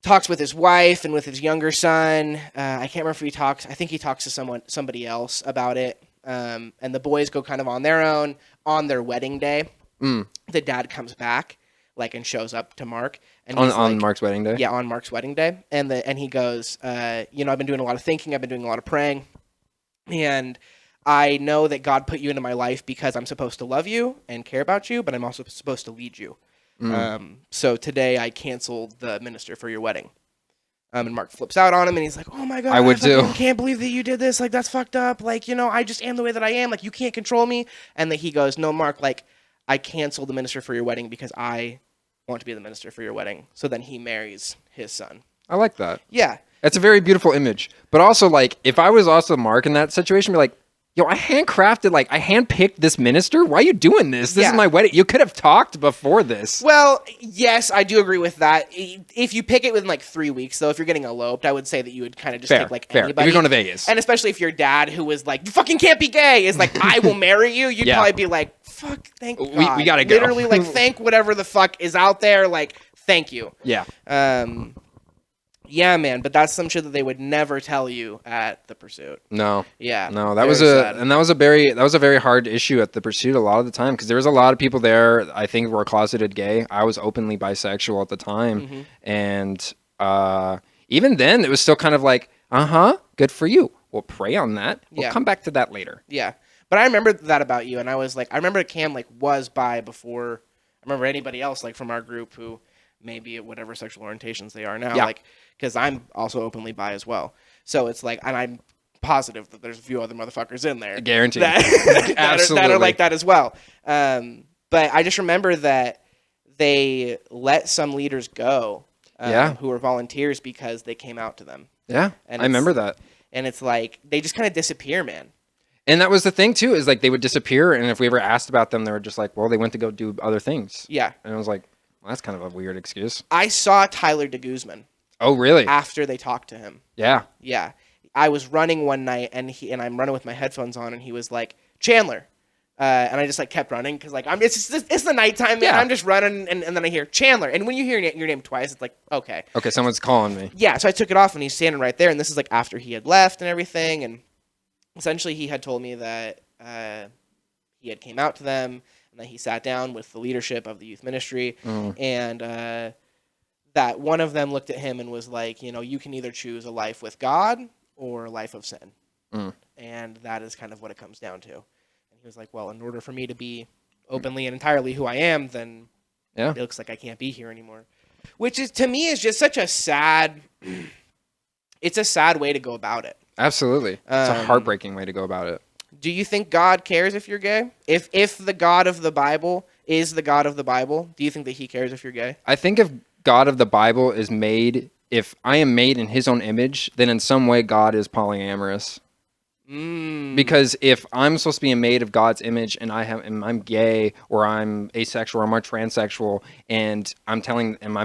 talks with his wife and with his younger son. I can't remember if he talks. I think he talks to somebody else about it, and the boys go kind of on their own. On their wedding day, the dad comes back like and shows up to Mark, and on Mark's wedding day. Yeah, on Mark's wedding day, and he goes, I've been doing a lot of thinking, I've been doing a lot of praying. And I know that God put you into my life because I'm supposed to love you and care about you, but I'm also supposed to lead you. So today I canceled the minister for your wedding. And Mark flips out on him, and he's like, "Oh my God, I would too. Can't believe that you did this. Like, that's fucked up. Like, I just am the way that I am. Like, you can't control me." And then he goes, "No, Mark, like, I canceled the minister for your wedding because I want to be the minister for your wedding." So then he marries his son. I like that. Yeah. That's a very beautiful image. But also, like, if I was also Mark in that situation, I'd be like, yo, I handpicked this minister. Why are you doing this? This is my wedding. You could have talked before this. Well, yes, I do agree with that. If you pick it within like 3 weeks, though, if you're getting eloped, I would say that you would kind of just take like anybody. If you're going to Vegas. And especially if your dad, who was like, "You fucking can't be gay," is like, "I will marry you," you'd probably be like, "Fuck, thank God." We gotta go. Literally, like, thank whatever the fuck is out there. Like, thank you. Yeah. Yeah, man, but that's some shit that they would never tell you at the Pursuit. No. Yeah. No, that was a very hard issue at the Pursuit a lot of the time, because there was a lot of people there I think were closeted gay. I was openly bisexual at the time, and even then it was still kind of like, good for you. We'll pray on that. We'll come back to that later. Yeah. But I remember that about you, and I was like, I remember Cam like was bi before I remember anybody else like from our group who maybe at whatever sexual orientations they are now. Yeah. Like, because I'm also openly bi as well. So it's like, and I'm positive that there's a few other motherfuckers in there. Guaranteed. That are like that as well. But I just remember that they let some leaders go who were volunteers because they came out to them. Yeah, And I remember that. And it's like, they just kind of disappear, man. And that was the thing, too, is like they would disappear, and if we ever asked about them, they were just like, well, they went to go do other things. Yeah. And I was like, well, that's kind of a weird excuse. I saw Tyler DeGuzman. Oh, really? After they talked to him. Yeah. Yeah. I was running one night, and I'm running with my headphones on, and he was like, "Chandler." And I just like kept running because like it's the nighttime, man. Yeah. I'm just running, and then I hear Chandler, and when you hear your name twice, it's like, okay, someone's calling me. yeah. So I took it off, and he's standing right there, and this is like after he had left and everything, and essentially he had told me that he had came out to them, and then he sat down with the leadership of the youth ministry, and that one of them looked at him and was like, you can either choose a life with God or a life of sin. And that is kind of what it comes down to. And he was like, well, in order for me to be openly and entirely who I am, then it looks like I can't be here anymore. Which is, to me, is just such a sad, it's a sad way to go about it. Absolutely. It's a heartbreaking way to go about it. Do you think God cares if you're gay? If the God of the Bible is the God of the Bible, do you think that he cares if you're gay? I think if God of the Bible is made, if I am made in his own image, then in some way God is polyamorous. Because if I'm supposed to be made of God's image and I'm gay or I'm asexual or I'm transsexual and I'm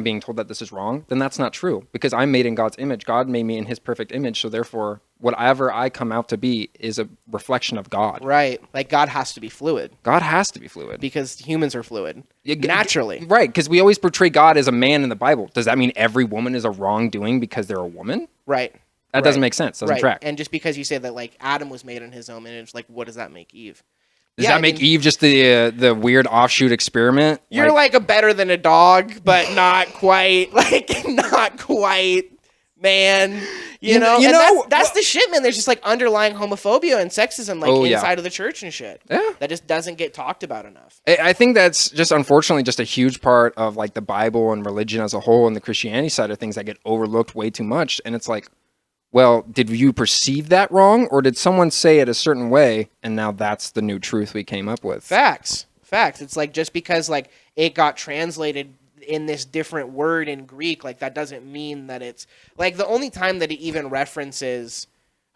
being told that this is wrong, then that's not true, because I'm made in God's image. God made me in his perfect image. So therefore, whatever I come out to be is a reflection of God. Right. Like God has to be fluid. God has to be fluid. Because humans are fluid. Naturally. Right. Because we always portray God as a man in the Bible. Does that mean every woman is a wrongdoing because they're a woman? Right. That doesn't make sense. Doesn't track. And just because you say that, like, Adam was made in his own image, like, what does that make Eve? Does that make Eve just the weird offshoot experiment? You're like a better than a dog, but not quite, man. You know, that's the shit, man. There's just like underlying homophobia and sexism, like inside of the church and shit. Yeah, that just doesn't get talked about enough. I think that's just unfortunately just a huge part of like the Bible and religion as a whole and the Christianity side of things that get overlooked way too much. And it's like, well, did you perceive that wrong, or did someone say it a certain way, and now that's the new truth we came up with? Facts. It's like just because like it got translated in this different word in Greek, like that doesn't mean that it's like the only time that it even references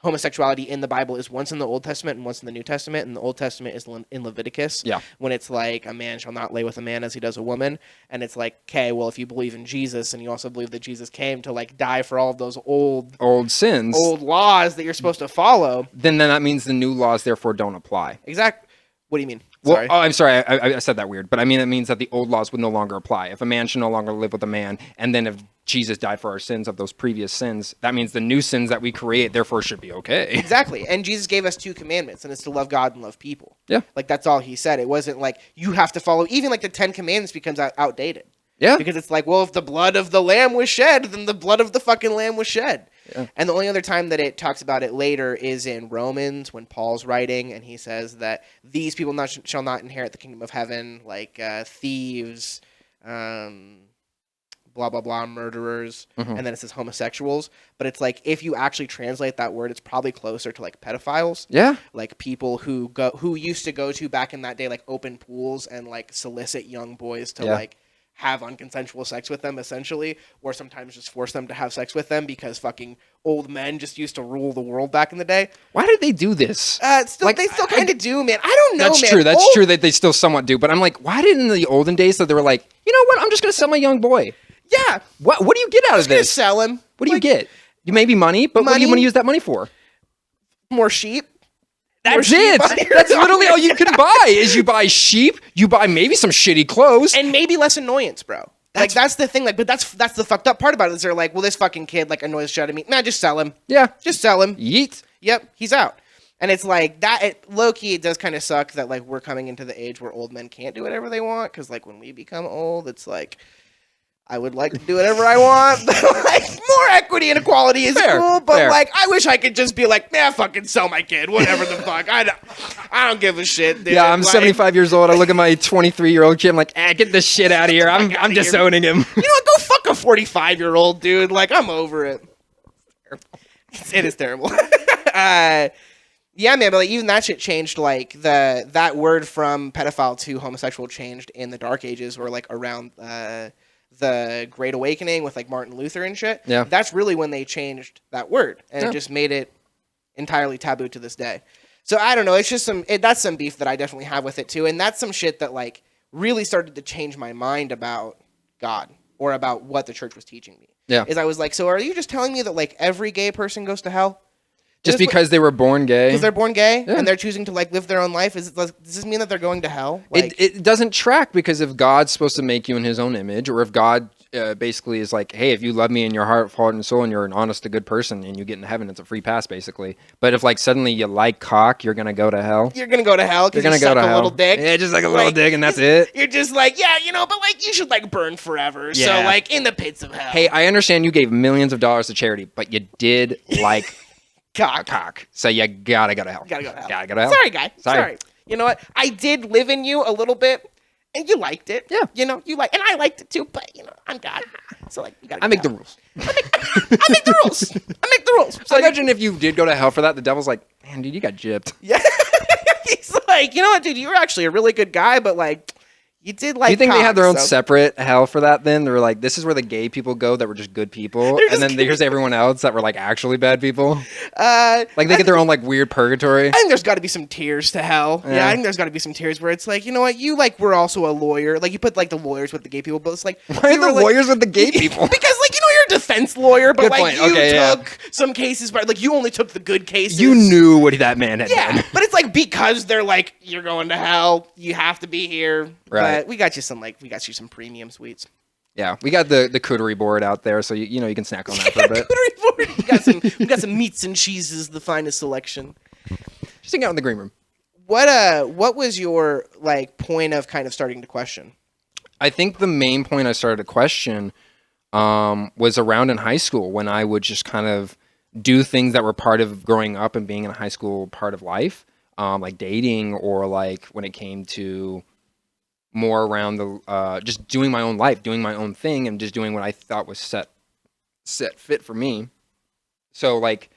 homosexuality in the Bible is once in the Old Testament and once in the New Testament. And the Old Testament is in Leviticus, when it's like a man shall not lay with a man as he does a woman. And it's like, okay, well, if you believe in Jesus and you also believe that Jesus came to like die for all of those old sins, old laws that you're supposed to follow, then that means the new laws therefore don't apply. Exactly. What do you mean? Well, I'm sorry, I said that weird, but I mean it means that the old laws would no longer apply. If a man should no longer live with a man, and then if Jesus died for our sins of those previous sins, that means the new sins that we create therefore should be okay. Exactly. And Jesus gave us 2 commandments, and it's to love God and love people. Yeah. Like that's all he said. It wasn't like you have to follow, even like the 10 commandments becomes outdated. Yeah. Because it's like, well, if the blood of the lamb was shed, then the blood of the fucking lamb was shed. Yeah. And the only other time that it talks about it later is in Romans when Paul's writing, and he says that these people shall not inherit the kingdom of heaven, like thieves, blah, blah, blah, murderers, and then it says homosexuals. But it's like, if you actually translate that word, it's probably closer to like pedophiles. Yeah. Like people who used to go to back in that day, like open pools and like solicit young boys to like have unconsensual sex with them, essentially, or sometimes just force them to have sex with them because fucking old men just used to rule the world back in the day. Why did they do this? They still kind of do, man. I don't know, That's true. That's true that they still somewhat do. But I'm like, why didn't in the olden days that they were like, you know what? I'm just going to sell my young boy. Yeah. What do you get out of this? Sell him. What do you get? You maybe money, but what do you want to use that money for? More sheep. That's it. That's literally all you can buy is you buy sheep, you buy maybe some shitty clothes. And maybe less annoyance, bro. That's the thing. Like, but that's the fucked up part about it is they're like, well, this fucking kid like annoys the shit out of me. Man, just sell him. Yeah. Just sell him. Yeet. Yep, he's out. And it's like that. Low key, it does kind of suck that like we're coming into the age where old men can't do whatever they want, because like when we become old, it's like I would like to do whatever I want. Like more equity and equality is cool, but like I wish I could just be like, man, fucking sell my kid, whatever the fuck. I don't give a shit, dude. Yeah, I'm 75 years old. I look at my 23-year-old kid. I'm like, get this shit out of here. I'm disowning him. You know what? Go fuck a 45-year-old dude. Like I'm over it. It is terrible. Yeah, man, but like even that shit changed. Like that word from pedophile to homosexual changed in the Dark Ages, or like around the Great Awakening with like Martin Luther and shit. Yeah, that's really when they changed that word, and it just made it entirely taboo to this day. So I don't know. It's just that's some beef that I definitely have with it too, and that's some shit that like really started to change my mind about God or about what the church was teaching me. Yeah, is I was like, so are you just telling me that like every gay person goes to hell? Just because they were born gay? Because they're born gay and they're choosing to like live their own life? Does this mean that they're going to hell? Like, it doesn't track, because if God's supposed to make you in his own image, or if God basically is like, hey, if you love me in your heart, and soul, and you're an honest to good person, and you get into heaven, it's a free pass, basically. But if like suddenly you like cock, you're gonna go to hell. You're gonna go to hell because you suck a little dick. Yeah, just like a little dick, and that's it. You're just like, yeah, but like you should like burn forever. Yeah. So like in the pits of hell. Hey, I understand you gave millions of dollars to charity, but you did like cock. So you gotta go to hell. Gotta go to hell. Gotta go to hell. Sorry, guy. Sorry. You know what? I did live in you a little bit. And you liked it. Yeah. And I liked it too, but, I'm God. So, like, you gotta I make the rules. I make the rules. I make the rules. So imagine if you did go to hell for that, the devil's like, man, dude, you got gypped. Yeah. He's like, you know what, dude, you were actually a really good guy, but, like, you did like Do you think cock, they had their own separate hell for that then? They were like, this is where the gay people go that were just good people. And then here's everyone else that were like actually bad people. Like they get their own like weird purgatory. I think there's got to be some tiers to hell. Yeah, I think there's got to be some tiers where it's like, you know what, you like were also a lawyer. Like you put like the lawyers with the gay people, but it's like why are the lawyers with the gay people? Because like you're a defense lawyer, but good like point. you took some cases, but like you only took the good cases. You knew what that man had done. But it's like because they're like you're going to hell, you have to be here. Right. But we got you some premium suites. Yeah, we got the cootery board out there, so you can snack on that for a bit. Cootery board. We got some meats and cheeses, the finest selection. Just hang out in the green room. What was your like point of kind of starting to question? I think the main point I started to question was around in high school when I would just kind of do things that were part of growing up and being in high school, part of life, like dating, or like when it came to more around the just doing my own life, doing my own thing, and just doing what I thought was set fit for me. So like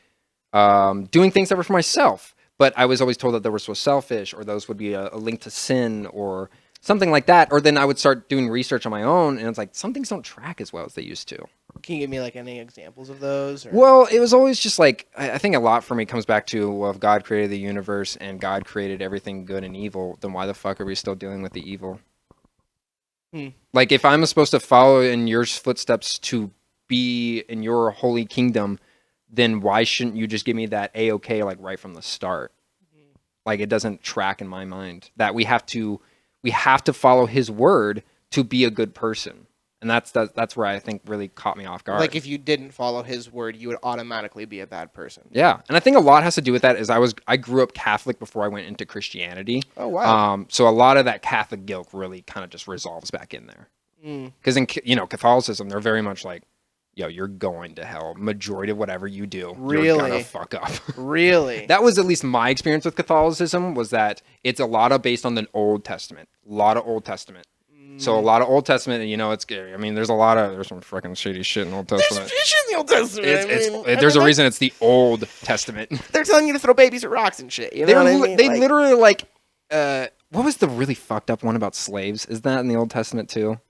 doing things that were for myself, but I was always told that they were so selfish, or those would be a link to sin or something like that. Or then I would start doing research on my own, and it's like some things don't track as well as they used to. Can you give me like any examples of those? Or? Well, it was always just like, I think a lot for me comes back to, well, if God created the universe and God created everything good and evil, then why the fuck are we still dealing with the evil? Like if I'm supposed to follow in your footsteps to be in your holy kingdom, then why shouldn't you just give me that A-okay like right from the start? Like it doesn't track in my mind that we have to follow his word to be a good person. And that's where I think really caught me off guard. Like if you didn't follow his word, you would automatically be a bad person. Yeah, and I think a lot has to do with that. I grew up Catholic before I went into Christianity. Oh wow! So a lot of that Catholic guilt really kind of just resolves back in there. Because in Catholicism, they're very much like, yo, you're going to hell. Majority of whatever you do, you're gonna fuck up. Really? That was at least my experience with Catholicism, was that it's a lot of based on the Old Testament. A lot of Old Testament. So a lot of Old Testament, it's scary. I mean, there's some freaking shady shit in the Old Testament. There's shit in the Old Testament. There's a reason it's the Old Testament. They're telling you to throw babies at rocks and shit. You know what I mean? They literally like, what was the really fucked up one about slaves? Is that in the Old Testament too?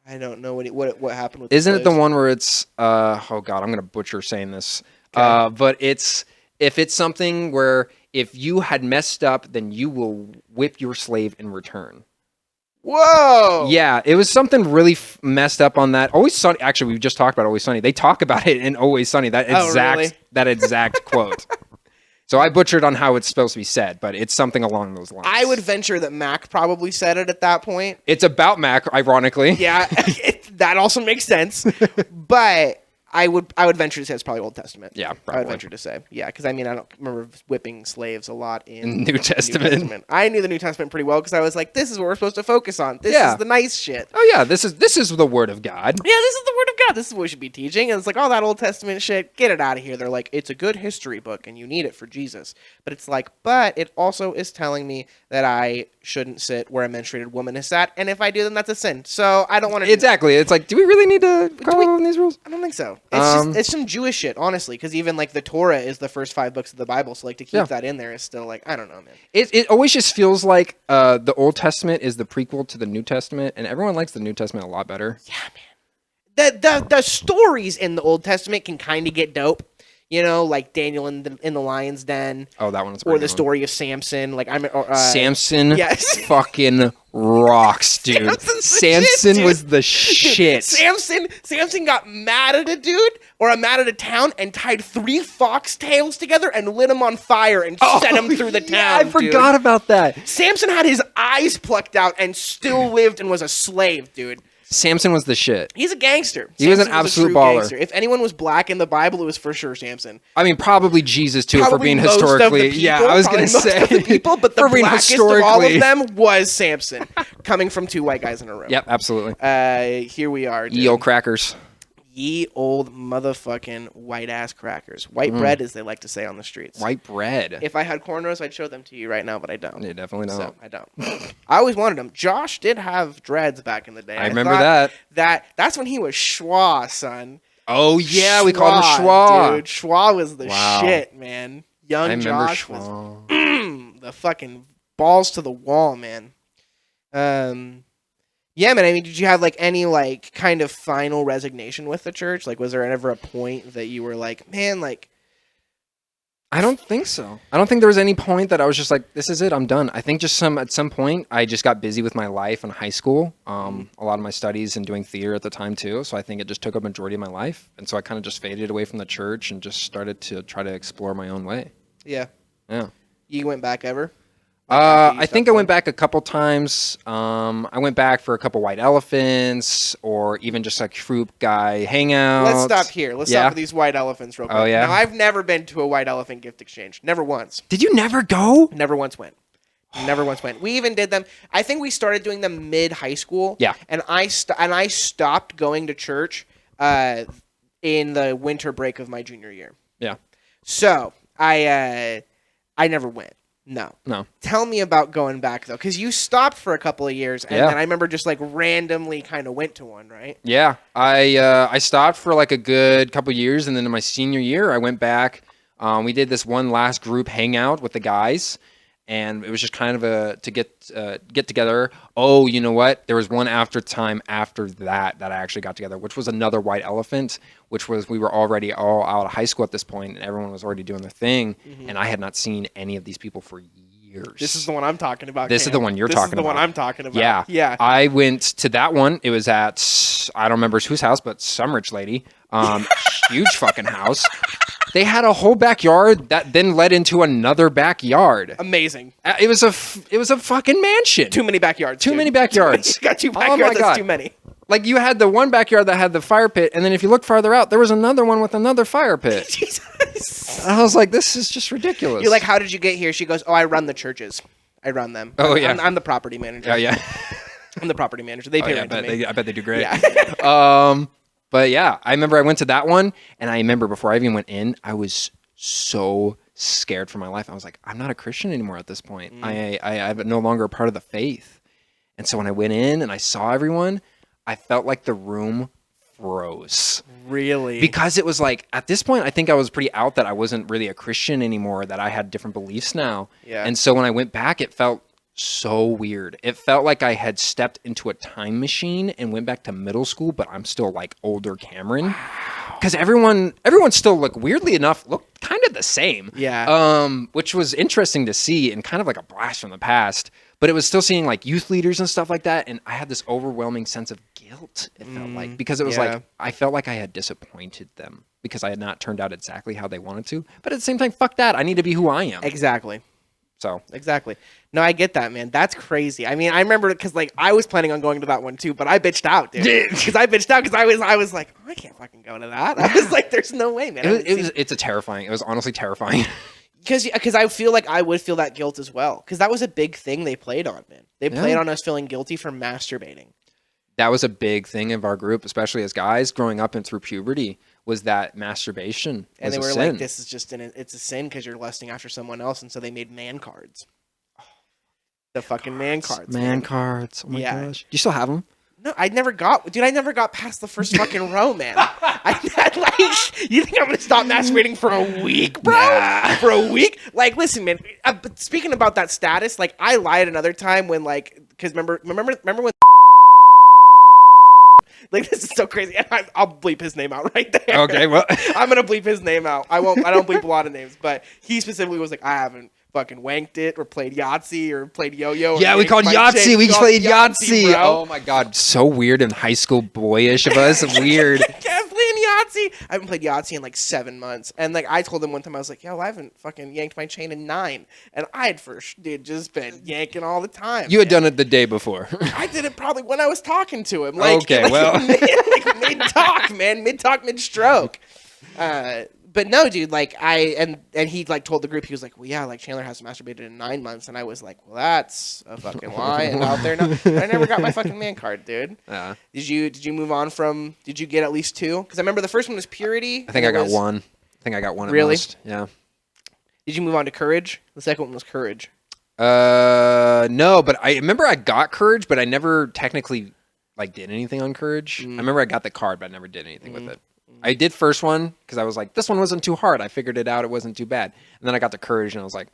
I don't know what happened with. Isn't it the one where it's oh god, I'm gonna butcher saying this, but if it's something where if you had messed up, then you will whip your slave in return. Whoa! Yeah, it was something really messed up on that. Always Sunny. Actually, we just talked about Always Sunny. They talk about it in Always Sunny. That exact quote. So I butchered on how it's supposed to be said, but it's something along those lines. I would venture that Mac probably said it at that point. It's about Mac, ironically. Yeah, that also makes sense. But I would venture to say it's probably Old Testament. Yeah, probably. I would venture to say. Yeah, because I don't remember whipping slaves a lot in New Testament. I knew the New Testament pretty well because I was like, this is what we're supposed to focus on. This is the nice shit. Oh yeah, this is the Word of God. Yeah, this is the Word of God. This is what we should be teaching. And it's like, oh, that Old Testament shit, get it out of here. They're like, it's a good history book and you need it for Jesus. But it's like, but it also is telling me that I shouldn't sit where a menstruated woman has sat. And if I do, then that's a sin. So I don't want to. Exactly. It's like, do we really need to follow these rules? I don't think so. It's some Jewish shit, honestly, because even like the Torah is the first 5 books of the Bible, so like to keep that in there is still like, I don't know, man. It always just feels like the Old Testament is the prequel to the New Testament, and everyone likes the New Testament a lot better. Yeah, man. The stories in the Old Testament can kind of get dope. Like Daniel in the lion's den. Oh, that one's or the story of Samson. Like Samson. Yes. Fucking rocks, dude. Samson was the shit. Dude, Samson got mad at a dude or mad at a town and tied 3 fox tails together and lit them on fire and sent them through the town. I forgot about that. Samson had his eyes plucked out and still lived and was a slave, dude. Samson was the shit. He's a gangster. He was an Samson absolute a true baller. Gangster. If anyone was black in the Bible, it was for sure Samson. I mean, probably Jesus too, Probably for being most historically. of the people, yeah, I was gonna most say of the people, but the for being blackest of all historically. of them was Samson, coming from two white guys in a row. Yep, absolutely. Here we are. Dude. Ye old crackers. Ye old motherfucking white ass crackers. White bread, as they like to say on the streets. White bread. If I had cornrows, I'd show them to you right now, but I don't. You definitely don't. So I don't. I always wanted them. Josh did have dreads back in the day. I remember that. That's when he was schwa, son. Oh yeah, we called him Schwa. Dude, Schwa was the shit, man. Young I remember Josh Schwa. was the fucking balls to the wall, man. Yeah, man. I mean, did you have like any like kind of final resignation with the church? Like, was there ever a point that you were like, man, like? I don't think so. I don't think there was any point that I was just like, this is it, I'm done. I think just at some point, I just got busy with my life in high school. A lot of my studies and doing theater at the time too. So I think it just took a majority of my life. And so I kind of just faded away from the church and just started to try to explore my own way. Yeah. Yeah. You went back ever? I think I went back a couple times. I went back for a couple white elephants or even just like fruit guy hangouts. Let's stop here. Let's stop with these white elephants real quick. Oh, yeah? Now, I've never been to a white elephant gift exchange. Never once. Did you never go? Never once went. Never once went. We even did them. I think we started doing them mid high school. Yeah. And I stopped going to church in the winter break of my junior year. Yeah. So I never went. No. Tell me about going back though, because you stopped for a couple of years, and then I remember just like randomly kind of went to one, right? Yeah, I stopped for like a good couple years, and then in my senior year, I went back. We did this one last group hangout with the guys, and it was just kind of to get together. Oh, you know what? There was one after that I actually got together, which was another white elephant, which was we were already all out of high school at this point, and everyone was already doing their thing, and I had not seen any of these people for years. This is the one I'm talking about. This is the one you're talking about. This is the one I'm talking about. Yeah. Yeah. I went to that one. It was at, I don't remember whose house, but some rich lady. Huge fucking house. They had a whole backyard that then led into another backyard. Amazing. It was a fucking mansion. Too many backyards. Too many backyards. You got two backyards. That's too many. Like you had the one backyard that had the fire pit, and then if you look farther out, there was another one with another fire pit. Jesus. I was like, this is just ridiculous. You're like, how did you get here? She goes, oh, I run the churches. I run them. Oh, yeah. I'm the property manager. Oh, yeah. I'm the property manager. They pay rent to me. I bet they do great. Yeah. But yeah, I remember I went to that one, and I remember before I even went in, I was so scared for my life. I was like, I'm not a Christian anymore at this point. I'm no longer a part of the faith. And so when I went in and I saw everyone, I felt like the room froze. Really? Because it was like, at this point, I think I was pretty out that I wasn't really a Christian anymore, that I had different beliefs now. Yeah. And so when I went back, it felt so weird. It felt like I had stepped into a time machine and went back to middle school, but I'm still like older Cameron. Because everyone still, like, weirdly enough, looked kind of the same. Yeah. Which was interesting to see and kind of like a blast from the past. But it was still seeing like youth leaders and stuff like that, and I had this overwhelming sense of guilt. It felt like, because it was like I felt like I had disappointed them because I had not turned out exactly how they wanted to. But at the same time, fuck that. I need to be who I am. Exactly. So exactly. No, I get that, man. That's crazy. I mean, I remember because like I was planning on going to that one too, but I bitched out, dude. Because I was like, oh, I can't fucking go to that. I was like, there's no way, man. It's terrifying. It was honestly terrifying. Because I feel like I would feel that guilt as well. Because that was a big thing they played on, man. They played on us feeling guilty for masturbating. That was a big thing of our group, especially as guys growing up and through puberty, was that masturbation. And they were sin. like, this is just it's a sin because you're lusting after someone else. And so they made man cards. The fucking man cards. Man cards. Oh my gosh. Do you still have them? No, I never got past the first fucking row, man. You think I'm going to stop masturbating for a week, bro? Yeah. For a week? Like, listen, man, speaking about that status, like, I lied another time when, like, because remember when like, this is so crazy. I'll bleep his name out right there. Okay, well. I'm going to bleep his name out. I don't bleep a lot of names, but he specifically was like, I haven't fucking wanked it or played Yahtzee or played yo-yo. Yeah, we called Yahtzee. We played Yahtzee. Bro. Oh my God. So weird and high school boyish of us. Weird. Kept playing Yahtzee. I haven't played Yahtzee in like 7 months. And like I told him one time, I was like, yo, I haven't fucking yanked my chain in 9. And I had just been yanking all the time. You had done it the day before. I did it probably when I was talking to him. Like, Okay, well. mid-talk, man. Mid-talk, mid-stroke. But no, dude, like and he like told the group, he was like, well, yeah, like Chandler hasn't masturbated in 9 months. And I was like, well, that's a fucking lie. And out there, no, I never got my fucking man card, dude. Did you move on from, did you get at least 2? Because I remember the first one was Purity. I think I got 1. I think I got 1 Really? at most. Yeah. Did you move on to Courage? The second one was Courage. No, but I remember I got Courage, but I never technically like did anything on Courage. I remember I got the card, but I never did anything with it. I did first one because I was like, this one wasn't too hard. I figured it out. It wasn't too bad. And then I got the Courage and I was like,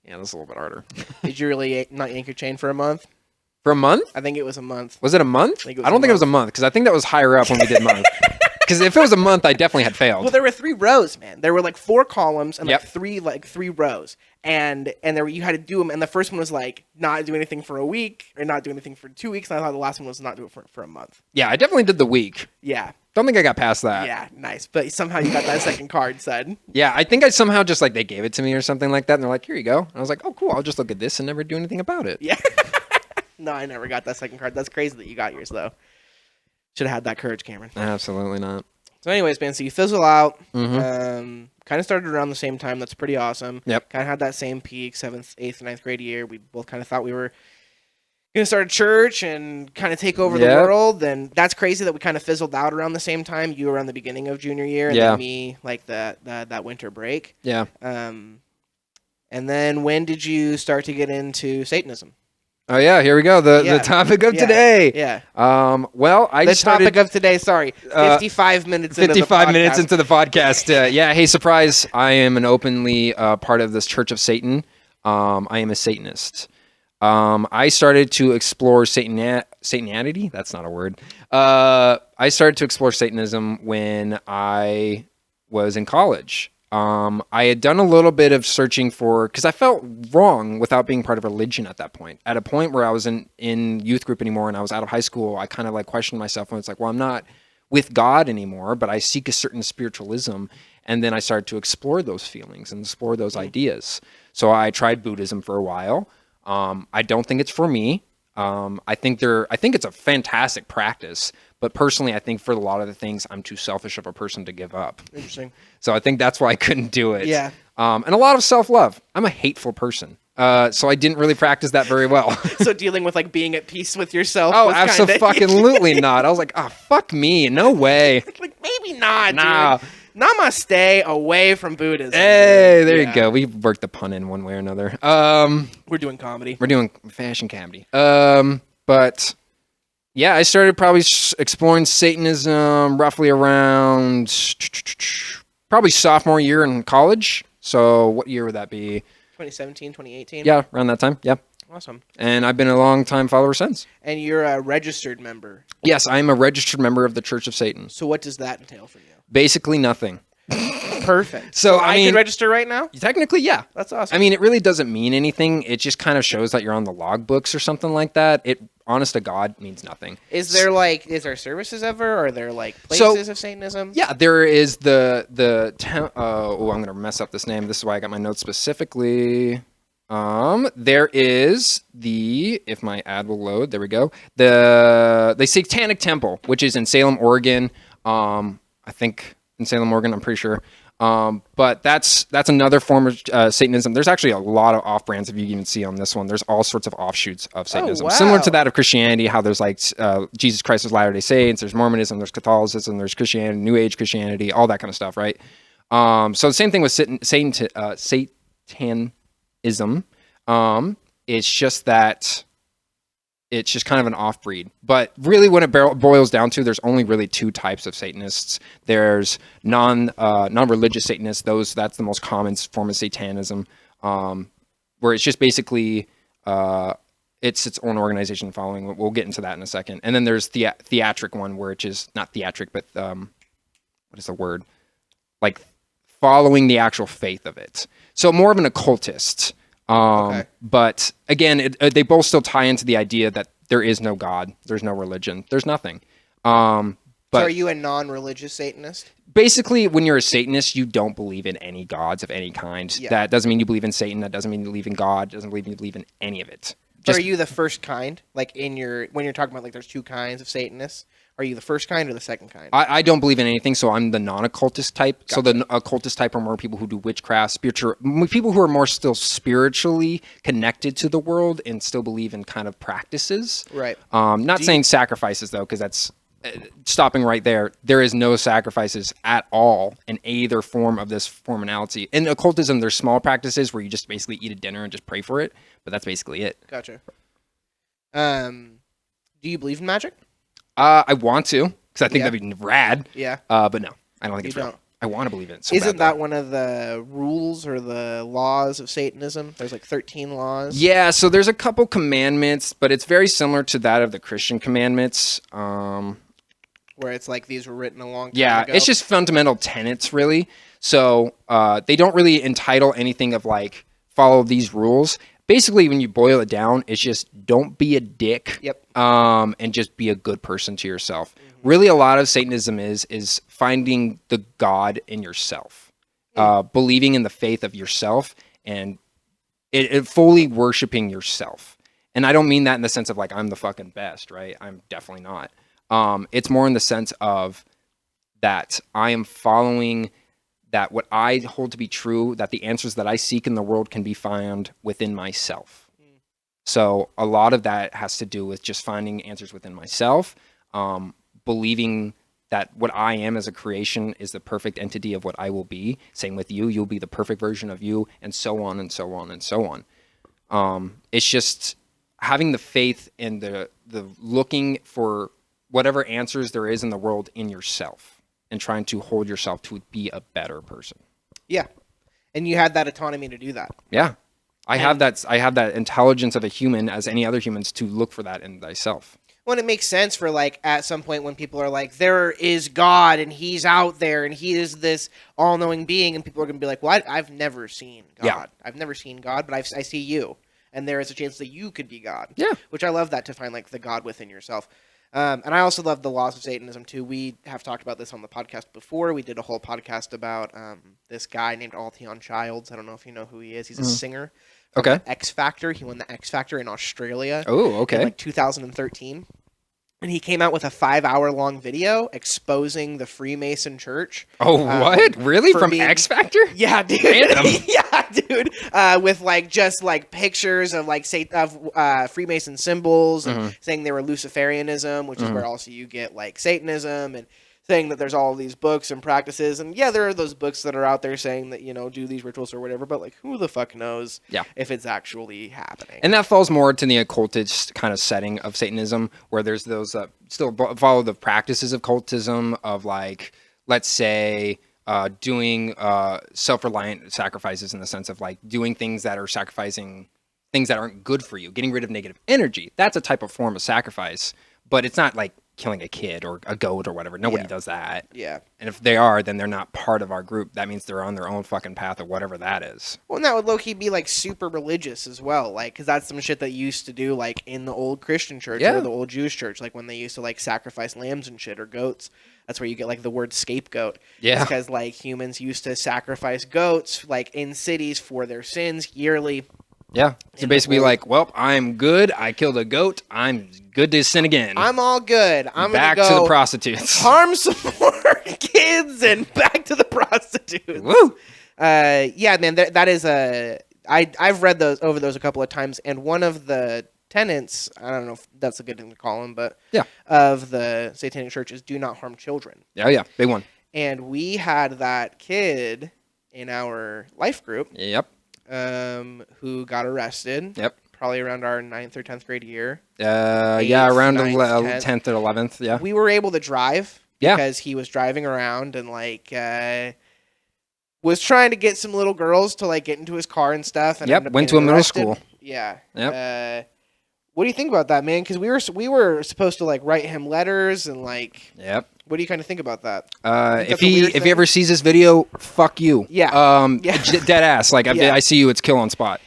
yeah, this is a little bit harder. Did you really not yank your chain for a month? For a month? I think it was a month. Was it a month? I don't think it was a month because I think that was higher up when we did month. Because if it was a month, I definitely had failed. Well, there were 3 rows, man. There were like 4 columns and like three rows, and there you had to do them. And the first one was like not do anything for a week or not do anything for 2 weeks. And I thought the last one was not do it for a month. Yeah, I definitely did the week. Yeah. Don't think I got past that. Yeah, nice. But somehow you got that second card, son. Yeah, I think I somehow just like they gave it to me or something like that, and they're like, "Here you go." And I was like, "Oh, cool. I'll just look at this and never do anything about it." Yeah. No, I never got that second card. That's crazy that you got yours though. Should have had that Courage, Cameron. Absolutely not. So, anyways, man. So you fizzle out. Mm-hmm. Kind of started around the same time. That's pretty awesome. Yep. Kind of had that same peak, 7th, 8th, 9th grade year. We both kind of thought we were gonna start a church and kind of take over the world. And that's crazy that we kind of fizzled out around the same time. You around the beginning of junior year, and then me like that winter break. Yeah. And then when did you start to get into Satanism? Oh yeah, here we go. The topic of today. Yeah. Well, topic of today. Sorry, 55 minutes. 55 minutes into the podcast. Yeah. Hey, surprise! I am an openly part of this Church of Satan. I am a Satanist. I started to explore Satanity. That's not a word. I started to explore Satanism when I was in college. I had done a little bit of searching because I felt wrong without being part of religion at that point. At a point where I was in youth group anymore and I was out of high school, I kind of like questioned myself and it's like, well, I'm not with God anymore, but I seek a certain spiritualism. And then I started to explore those feelings and explore those ideas. So I tried Buddhism for a while. I don't think it's for me. I think it's a fantastic practice, but personally, I think for a lot of the things, I'm too selfish of a person to give up. Interesting. So I think that's why I couldn't do it. Yeah. And a lot of self-love. I'm a hateful person. So I didn't really practice that very well. So dealing with like being at peace with yourself. Oh, absolutely not. I was like, oh, fuck me. No way. Like maybe not, nah. Dude. Namaste away from Buddhism. Hey, there you go. We worked the pun in one way or another. We're doing comedy. We're doing fashion comedy. But yeah, I started probably exploring Satanism roughly around probably sophomore year in college. So what year would that be? 2017, 2018? Yeah, around that time. Yeah. Awesome. And I've been a long time follower since. And you're a registered member. Yes, I am a registered member of the Church of Satan. So what does that entail for you? Basically nothing. Perfect. So I mean, can register right now? Technically, yeah. That's awesome. I mean, it really doesn't mean anything. It just kind of shows that you're on the log books or something like that. It, honest to God, means nothing. Is there services ever? Or are there like places of Satanism? Yeah, there is I'm going to mess up this name. This is why I got my notes specifically. There is if my ad will load, there we go. The Satanic Temple, which is in Salem, Oregon. I think in Salem, Oregon, I'm pretty sure. But that's another form of Satanism. There's actually a lot of off-brands, if you even see on this one. There's all sorts of offshoots of Satanism. Oh, wow. Similar to that of Christianity, how there's like Jesus Christ of Latter-day Saints, there's Mormonism, there's Catholicism, there's Christianity, New Age Christianity, all that kind of stuff, right? So the same thing with Satanism. It's just that it's just kind of an off-breed. But really, when it boils down to, there's only really 2 types of Satanists. There's non-religious Satanists. That's the most common form of Satanism, where it's just basically it's its own organization following. We'll get into that in a second. And then there's the theatric one, where it's just not theatric, but what is the word? Like following the actual faith of it. So more of an occultist. Okay. But again, they both still tie into the idea that there is no God, there's no religion, there's nothing. But So are you a non-religious Satanist? Basically, when you're a Satanist, you don't believe in any gods of any kind. Yeah. That doesn't mean you believe in Satan. That doesn't mean you believe in God. Doesn't mean you believe in any of it. Are you the first kind? Like when you're talking about like there's two kinds of Satanists, are you the first kind or the second kind? I don't believe in anything, so I'm the non-occultist type. Gotcha. So the occultist type are more people who do witchcraft, spiritual, people who are more still spiritually connected to the world and still believe in kind of practices. Right. Not saying sacrifices though, because that's stopping right there. There is no sacrifices at all in either form of this formality. In occultism, there's small practices where you just basically eat a dinner and just pray for it, but that's basically it. Gotcha. Do you believe in magic? I want to, because I think that'd be rad. Yeah. But no, I don't think it's real. Don't. I want to believe it. So Isn't that one of the rules or the laws of Satanism? There's like 13 laws. Yeah, so there's a couple commandments, but it's very similar to that of the Christian commandments. Where it's like these were written a long time ago. It's just fundamental tenets, really. So they don't really entitle anything of like, follow these rules. Basically, when you boil it down, it's just don't be a dick. Yep. And just be a good person to yourself. Mm-hmm. Really, a lot of Satanism is finding the God in yourself, believing in the faith of yourself, and it fully worshiping yourself. And I don't mean that in the sense of like I'm the fucking best, right? I'm definitely not. It's more in the sense of that I am following that what I hold to be true, that the answers that I seek in the world can be found within myself. So a lot of that has to do with just finding answers within myself, believing that what I am as a creation is the perfect entity of what I will be. Same with you. You'll be the perfect version of you, and so on and so on and so on. It's just having the faith and the looking for whatever answers there is in the world in yourself and trying to hold yourself to be a better person. Yeah. And you had that autonomy to do that. Yeah. I have that intelligence of a human as any other humans to look for that in thyself. Well, it makes sense for like at some point when people are like, there is God and he's out there and he is this all-knowing being, and people are going to be like, well, I've never seen God. Yeah. I've never seen God, but I see you. And there is a chance that you could be God. Yeah. Which I love that, to find like the God within yourself. And I also love the laws of Satanism too. We have talked about this on the podcast before. We did a whole podcast about this guy named Altion Childs. I don't know if you know who he is. He's a singer. Okay. X Factor. He won the X Factor in Australia. Oh, okay. In like 2013. And he came out with a 5-hour-long video exposing the Freemason Church. Oh, what? Really? From being, X Factor? Yeah, dude. Yeah, dude. With like just like pictures of like Freemason symbols and saying they were Luciferianism, which is where also you get like Satanism, and saying that there's all these books and practices. And yeah, there are those books that are out there saying that, do these rituals or whatever, but like who the fuck knows if it's actually happening. And that falls more to the occultist kind of setting of Satanism, where there's those still follow the practices of cultism of like, let's say, doing self-reliant sacrifices, in the sense of like doing things that are sacrificing things that aren't good for you, getting rid of negative energy. That's a type of form of sacrifice, but it's not like killing a kid or a goat or whatever. Nobody does that. Yeah. And if they are, then they're not part of our group. That means they're on their own fucking path of whatever that is. Well, and that would low-key be like super religious as well, like, because that's some shit that you used to do like in the old Christian church or the old Jewish church, like when they used to like sacrifice lambs and shit or goats. That's where you get like the word scapegoat. Yeah. Because like humans used to sacrifice goats like in cities for their sins yearly. Yeah. So basically like, well, I'm good. I killed a goat. I'm good to sin again. I'm all good. I'm back gonna go to the prostitutes. Harm some more kids and back to the prostitutes. Woo! Yeah, man, that is I've read those a couple of times, and one of the tenets, I don't know if that's a good thing to call them, but of the Satanic Church is do not harm children. Yeah, big one. And we had that kid in our life group. Yep. Who got arrested. Yep. Probably around our 9th or 10th grade year. Around 10th or 11th, yeah. We were able to drive because he was driving around and like was trying to get some little girls to like get into his car and stuff. And went to a middle school. Yeah. Yep. What do you think about that, man? Because we were supposed to like write him letters and like. Yep. What do you kind of think about that? If he ever sees this video, fuck you. Yeah. Dead ass. Like I see you, it's kill on spot.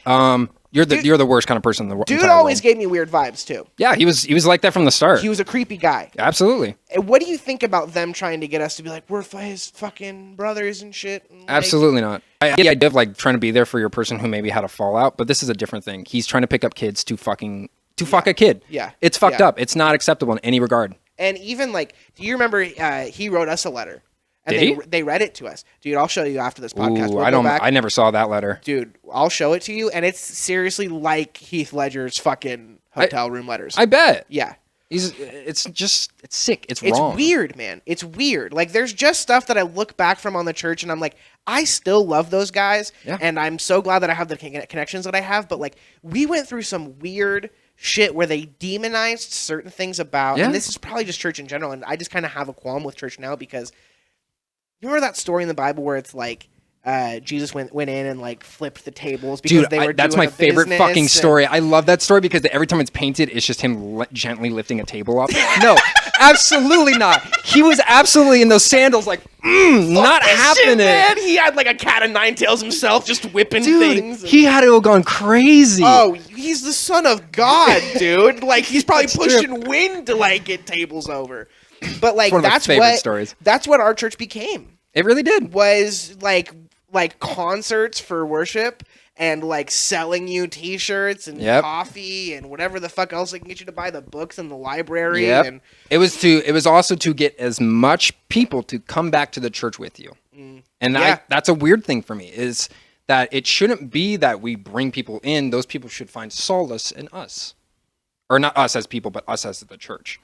You're You're the worst kind of person in the world. Dude always gave me weird vibes too. Yeah, he was like that from the start. He was a creepy guy. Absolutely. And what do you think about them trying to get us to be like, we're his fucking brothers and shit? And like, Absolutely not. I get the idea of like trying to be there for your person who maybe had a fallout, but this is a different thing. He's trying to pick up kids to fuck a kid. Yeah. It's fucked up. It's not acceptable in any regard. And even like, do you remember he wrote us a letter? And Did they read it to us. Dude, I'll show you after this podcast. Ooh, I never saw that letter. Dude, I'll show it to you, and it's seriously like Heath Ledger's fucking hotel room letters. I bet. Yeah. It's sick. It's wrong. It's weird, man. It's weird. Like, there's just stuff that I look back from on the church, and I'm like, I still love those guys, and I'm so glad that I have the connections that I have, but, like, we went through some weird shit where they demonized certain things about, and this is probably just church in general, and I just kind of have a qualm with church now because you remember that story in the Bible where it's like Jesus went in and like flipped the tables because they were that's doing my favorite fucking story. I love that story because every time it's painted, it's just him gently lifting a table up. No, absolutely not. He was absolutely in those sandals like, not happening. Shit, man. He had like a cat of nine tails himself just whipping things. He had to have gone crazy. Oh, he's the son of God, dude. Like, he's probably pushing wind to like get tables over. But like that's what our church became. It really did. Was like concerts for worship and like selling you T-shirts and coffee and whatever the fuck else they can get you to buy, the books in the library. Yep. And it was also to get as much people to come back to the church with you. And that's a weird thing for me is that it shouldn't be that we bring people in. Those people should find solace in us, or not us as people, but us as the church.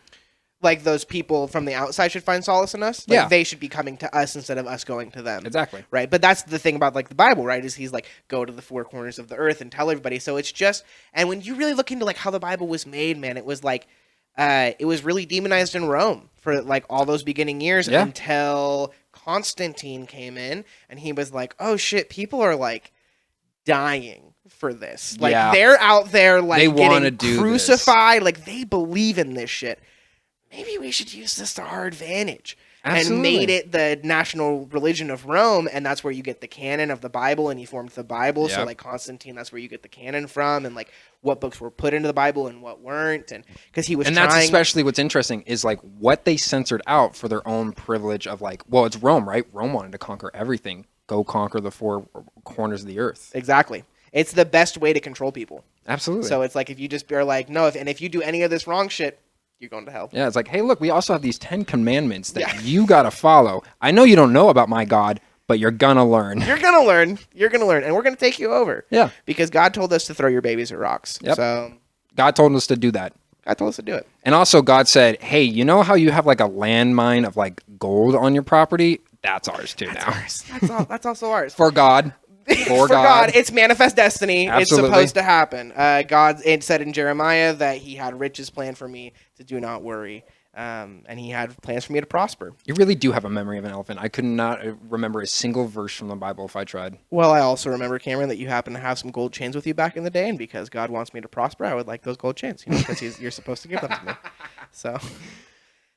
Like those people from the outside should find solace in us. Like they should be coming to us instead of us going to them. Exactly. Right. But that's the thing about like the Bible, right? Is he's like, go to the four corners of the earth and tell everybody. So it's just, and when you really look into like how the Bible was made, man, it was like, it was really demonized in Rome for like all those beginning years until Constantine came in and he was like, oh shit, people are like dying for this. Like they're out there like they getting crucified. Like they believe in this shit. Maybe we should use this to our advantage. Absolutely. And made it the national religion of Rome, and that's where you get the canon of the Bible, and he formed the Bible. So, like, Constantine, that's where you get the canon from, and, like, what books were put into the Bible and what weren't, and because he was and that's especially what's interesting is, like, what they censored out for their own privilege of, like, well, it's Rome, right? Rome wanted to conquer everything. Go conquer the four corners of the earth. Exactly. It's the best way to control people. Absolutely. So it's like, if you just are like, no, if you do any of this wrong shit, you're going to hell. Yeah, it's like, hey, look, we also have these 10 commandments that you got to follow. I know you don't know about my God, but you're going to learn. You're going to learn. You're going to learn. And we're going to take you over. Yeah. Because God told us to throw your babies at rocks. Yep. So God told us to do that. God told us to do it. And also God said, hey, you know how you have like a landmine of like gold on your property? That's ours too now. Ours. That's also ours. For God. For God. It's manifest destiny. Absolutely. It's supposed to happen. It said in Jeremiah that he had riches planned for me to do not worry. And he had plans for me to prosper. You really do have a memory of an elephant. I could not remember a single verse from the Bible if I tried. Well, I also remember, Cameron, that you happen to have some gold chains with you back in the day, and because God wants me to prosper, I would like those gold chains, because you're supposed to give them to me. So,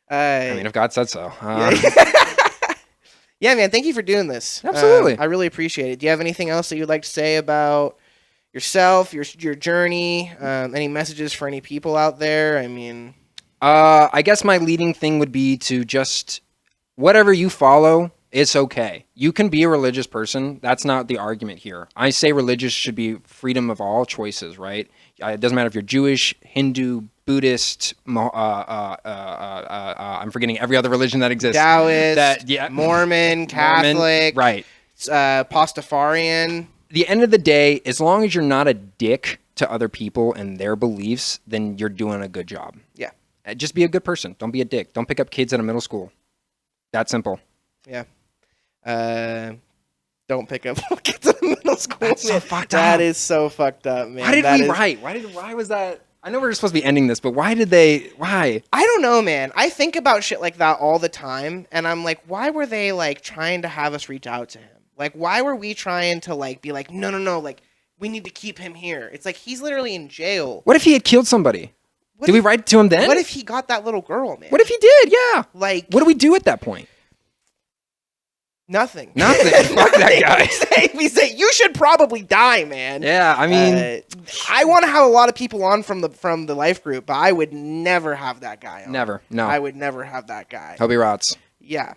I mean, if God said so. Yeah, man, thank you for doing this. Absolutely. I really appreciate it. Do you have anything else that you'd like to say about yourself, your journey, any messages for any people out there? I mean... I guess my leading thing would be to just, whatever you follow, it's okay. You can be a religious person. That's not the argument here. I say religious should be freedom of all choices, right? It doesn't matter if you're Jewish, Hindu, Buddhist, I'm forgetting every other religion that exists. Taoist, Mormon, Catholic, right? Pastafarian. The end of the day, as long as you're not a dick to other people and their beliefs, then you're doing a good job. Yeah. Just be a good person. Don't be a dick. Don't pick up kids at a middle school. That simple. Yeah. Don't pick up kids at a middle school. That's so fucked up. That is so fucked up, man. Why was that? I know we're supposed to be ending this, but why? I don't know, man. I think about shit like that all the time, and I'm like, why were they, like, trying to have us reach out to him? Like, why were we trying to, like, be like, no, like, we need to keep him here? It's like, he's literally in jail. What if he had killed somebody? Did we write to him then? What if he got that little girl, man? What if he did? Yeah. Like, what do we do at that point? Nothing. Fuck that guy. We say you should probably die, man. Yeah, I mean, I want to have a lot of people on from the Life Group, but I would never have that guy on. never. No. I would never have that guy. Hope he rots. Yeah.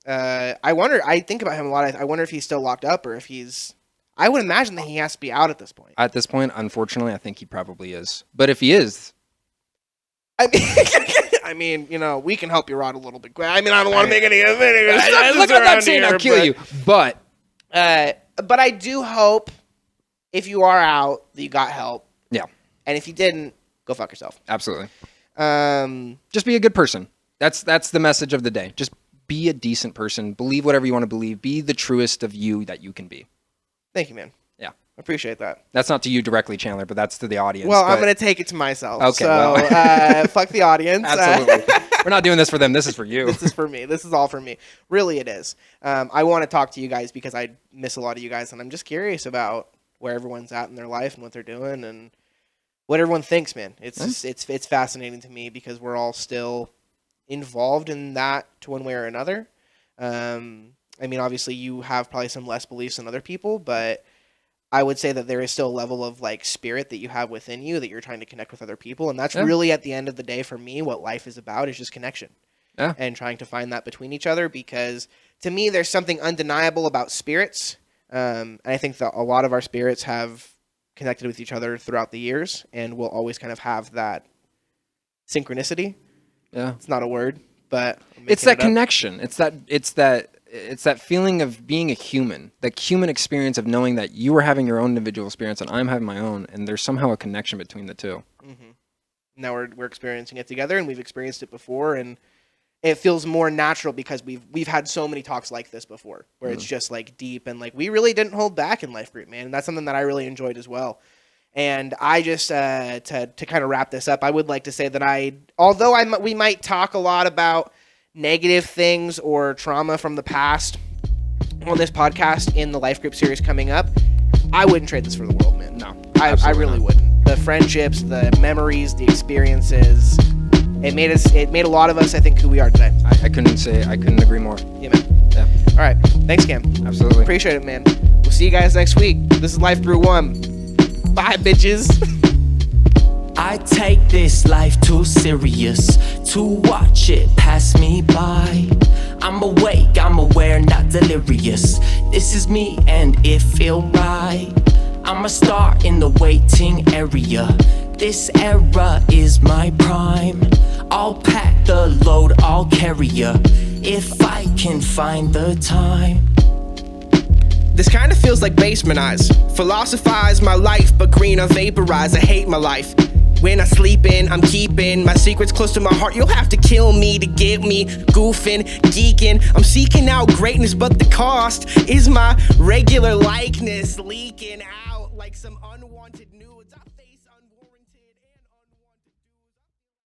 I think about him a lot. I wonder if he's still locked up or if he's... I would imagine that he has to be out at this point. At this point, unfortunately, I think he probably is. But if he is... I mean, you know, we can help you out a little bit. I mean, I don't want to make any Look, I'm not saying I'll kill you, but I do hope if you are out that you got help. Yeah. And if you didn't, go fuck yourself. Absolutely. Um, Just be a good person. That's the message of the day. Just be a decent person. Believe whatever you want to believe. Be the truest of you that you can be. Thank you, man. Yeah. I appreciate that. That's not to you directly, Chandler, but that's to the audience. Well, I'm going to take it to myself. Okay, So, fuck the audience. Absolutely. We're not doing this for them. This is for you. This is for me. This is all for me. Really, it is. I want to talk to you guys because I miss a lot of you guys, and I'm just curious about where everyone's at in their life and what they're doing and what everyone thinks, man. It's fascinating to me because we're all still involved in that to one way or another. I mean, obviously, you have probably some less beliefs than other people, but I would say that there is still a level of like spirit that you have within you that you're trying to connect with other people. And that's really at the end of the day for me, what life is about is just connection and trying to find that between each other. Because to me, there's something undeniable about spirits. And I think that a lot of our spirits have connected with each other throughout the years and will always kind of have that synchronicity. Yeah. It's not a word, but it's that connection. It's that feeling of being a human, the human experience of knowing that you are having your own individual experience and I'm having my own, and there's somehow a connection between the two. Mm-hmm. Now we're experiencing it together, and we've experienced it before, and it feels more natural because we've had so many talks like this before, where it's just like deep and like we really didn't hold back in Life Group, man, and that's something that I really enjoyed as well. And I just to kind of wrap this up, I would like to say that although we might talk a lot about negative things or trauma from the past on this podcast in the Life Group series coming up, I wouldn't trade this for the world, man. No, I really wouldn't. The friendships, the memories, the experiences, it made a lot of us, I think, who we are today. I couldn't agree more. Yeah, man. Yeah. All right. Thanks, Cam. Absolutely. Appreciate it, man. We'll see you guys next week. This is Life Group 1. Bye, bitches. I take this life too serious to watch it pass me by. I'm awake, I'm aware, not delirious. This is me and it feel right. I'm a star in the waiting area. This era is my prime. I'll pack the load, I'll carry ya if I can find the time. This kind of feels like basement eyes. Philosophize my life, but green or vaporize. I hate my life. When I sleep in, I'm keeping my secrets close to my heart. You'll have to kill me to get me goofing, geeking. I'm seeking out greatness, but the cost is my regular likeness leaking out like some unwanted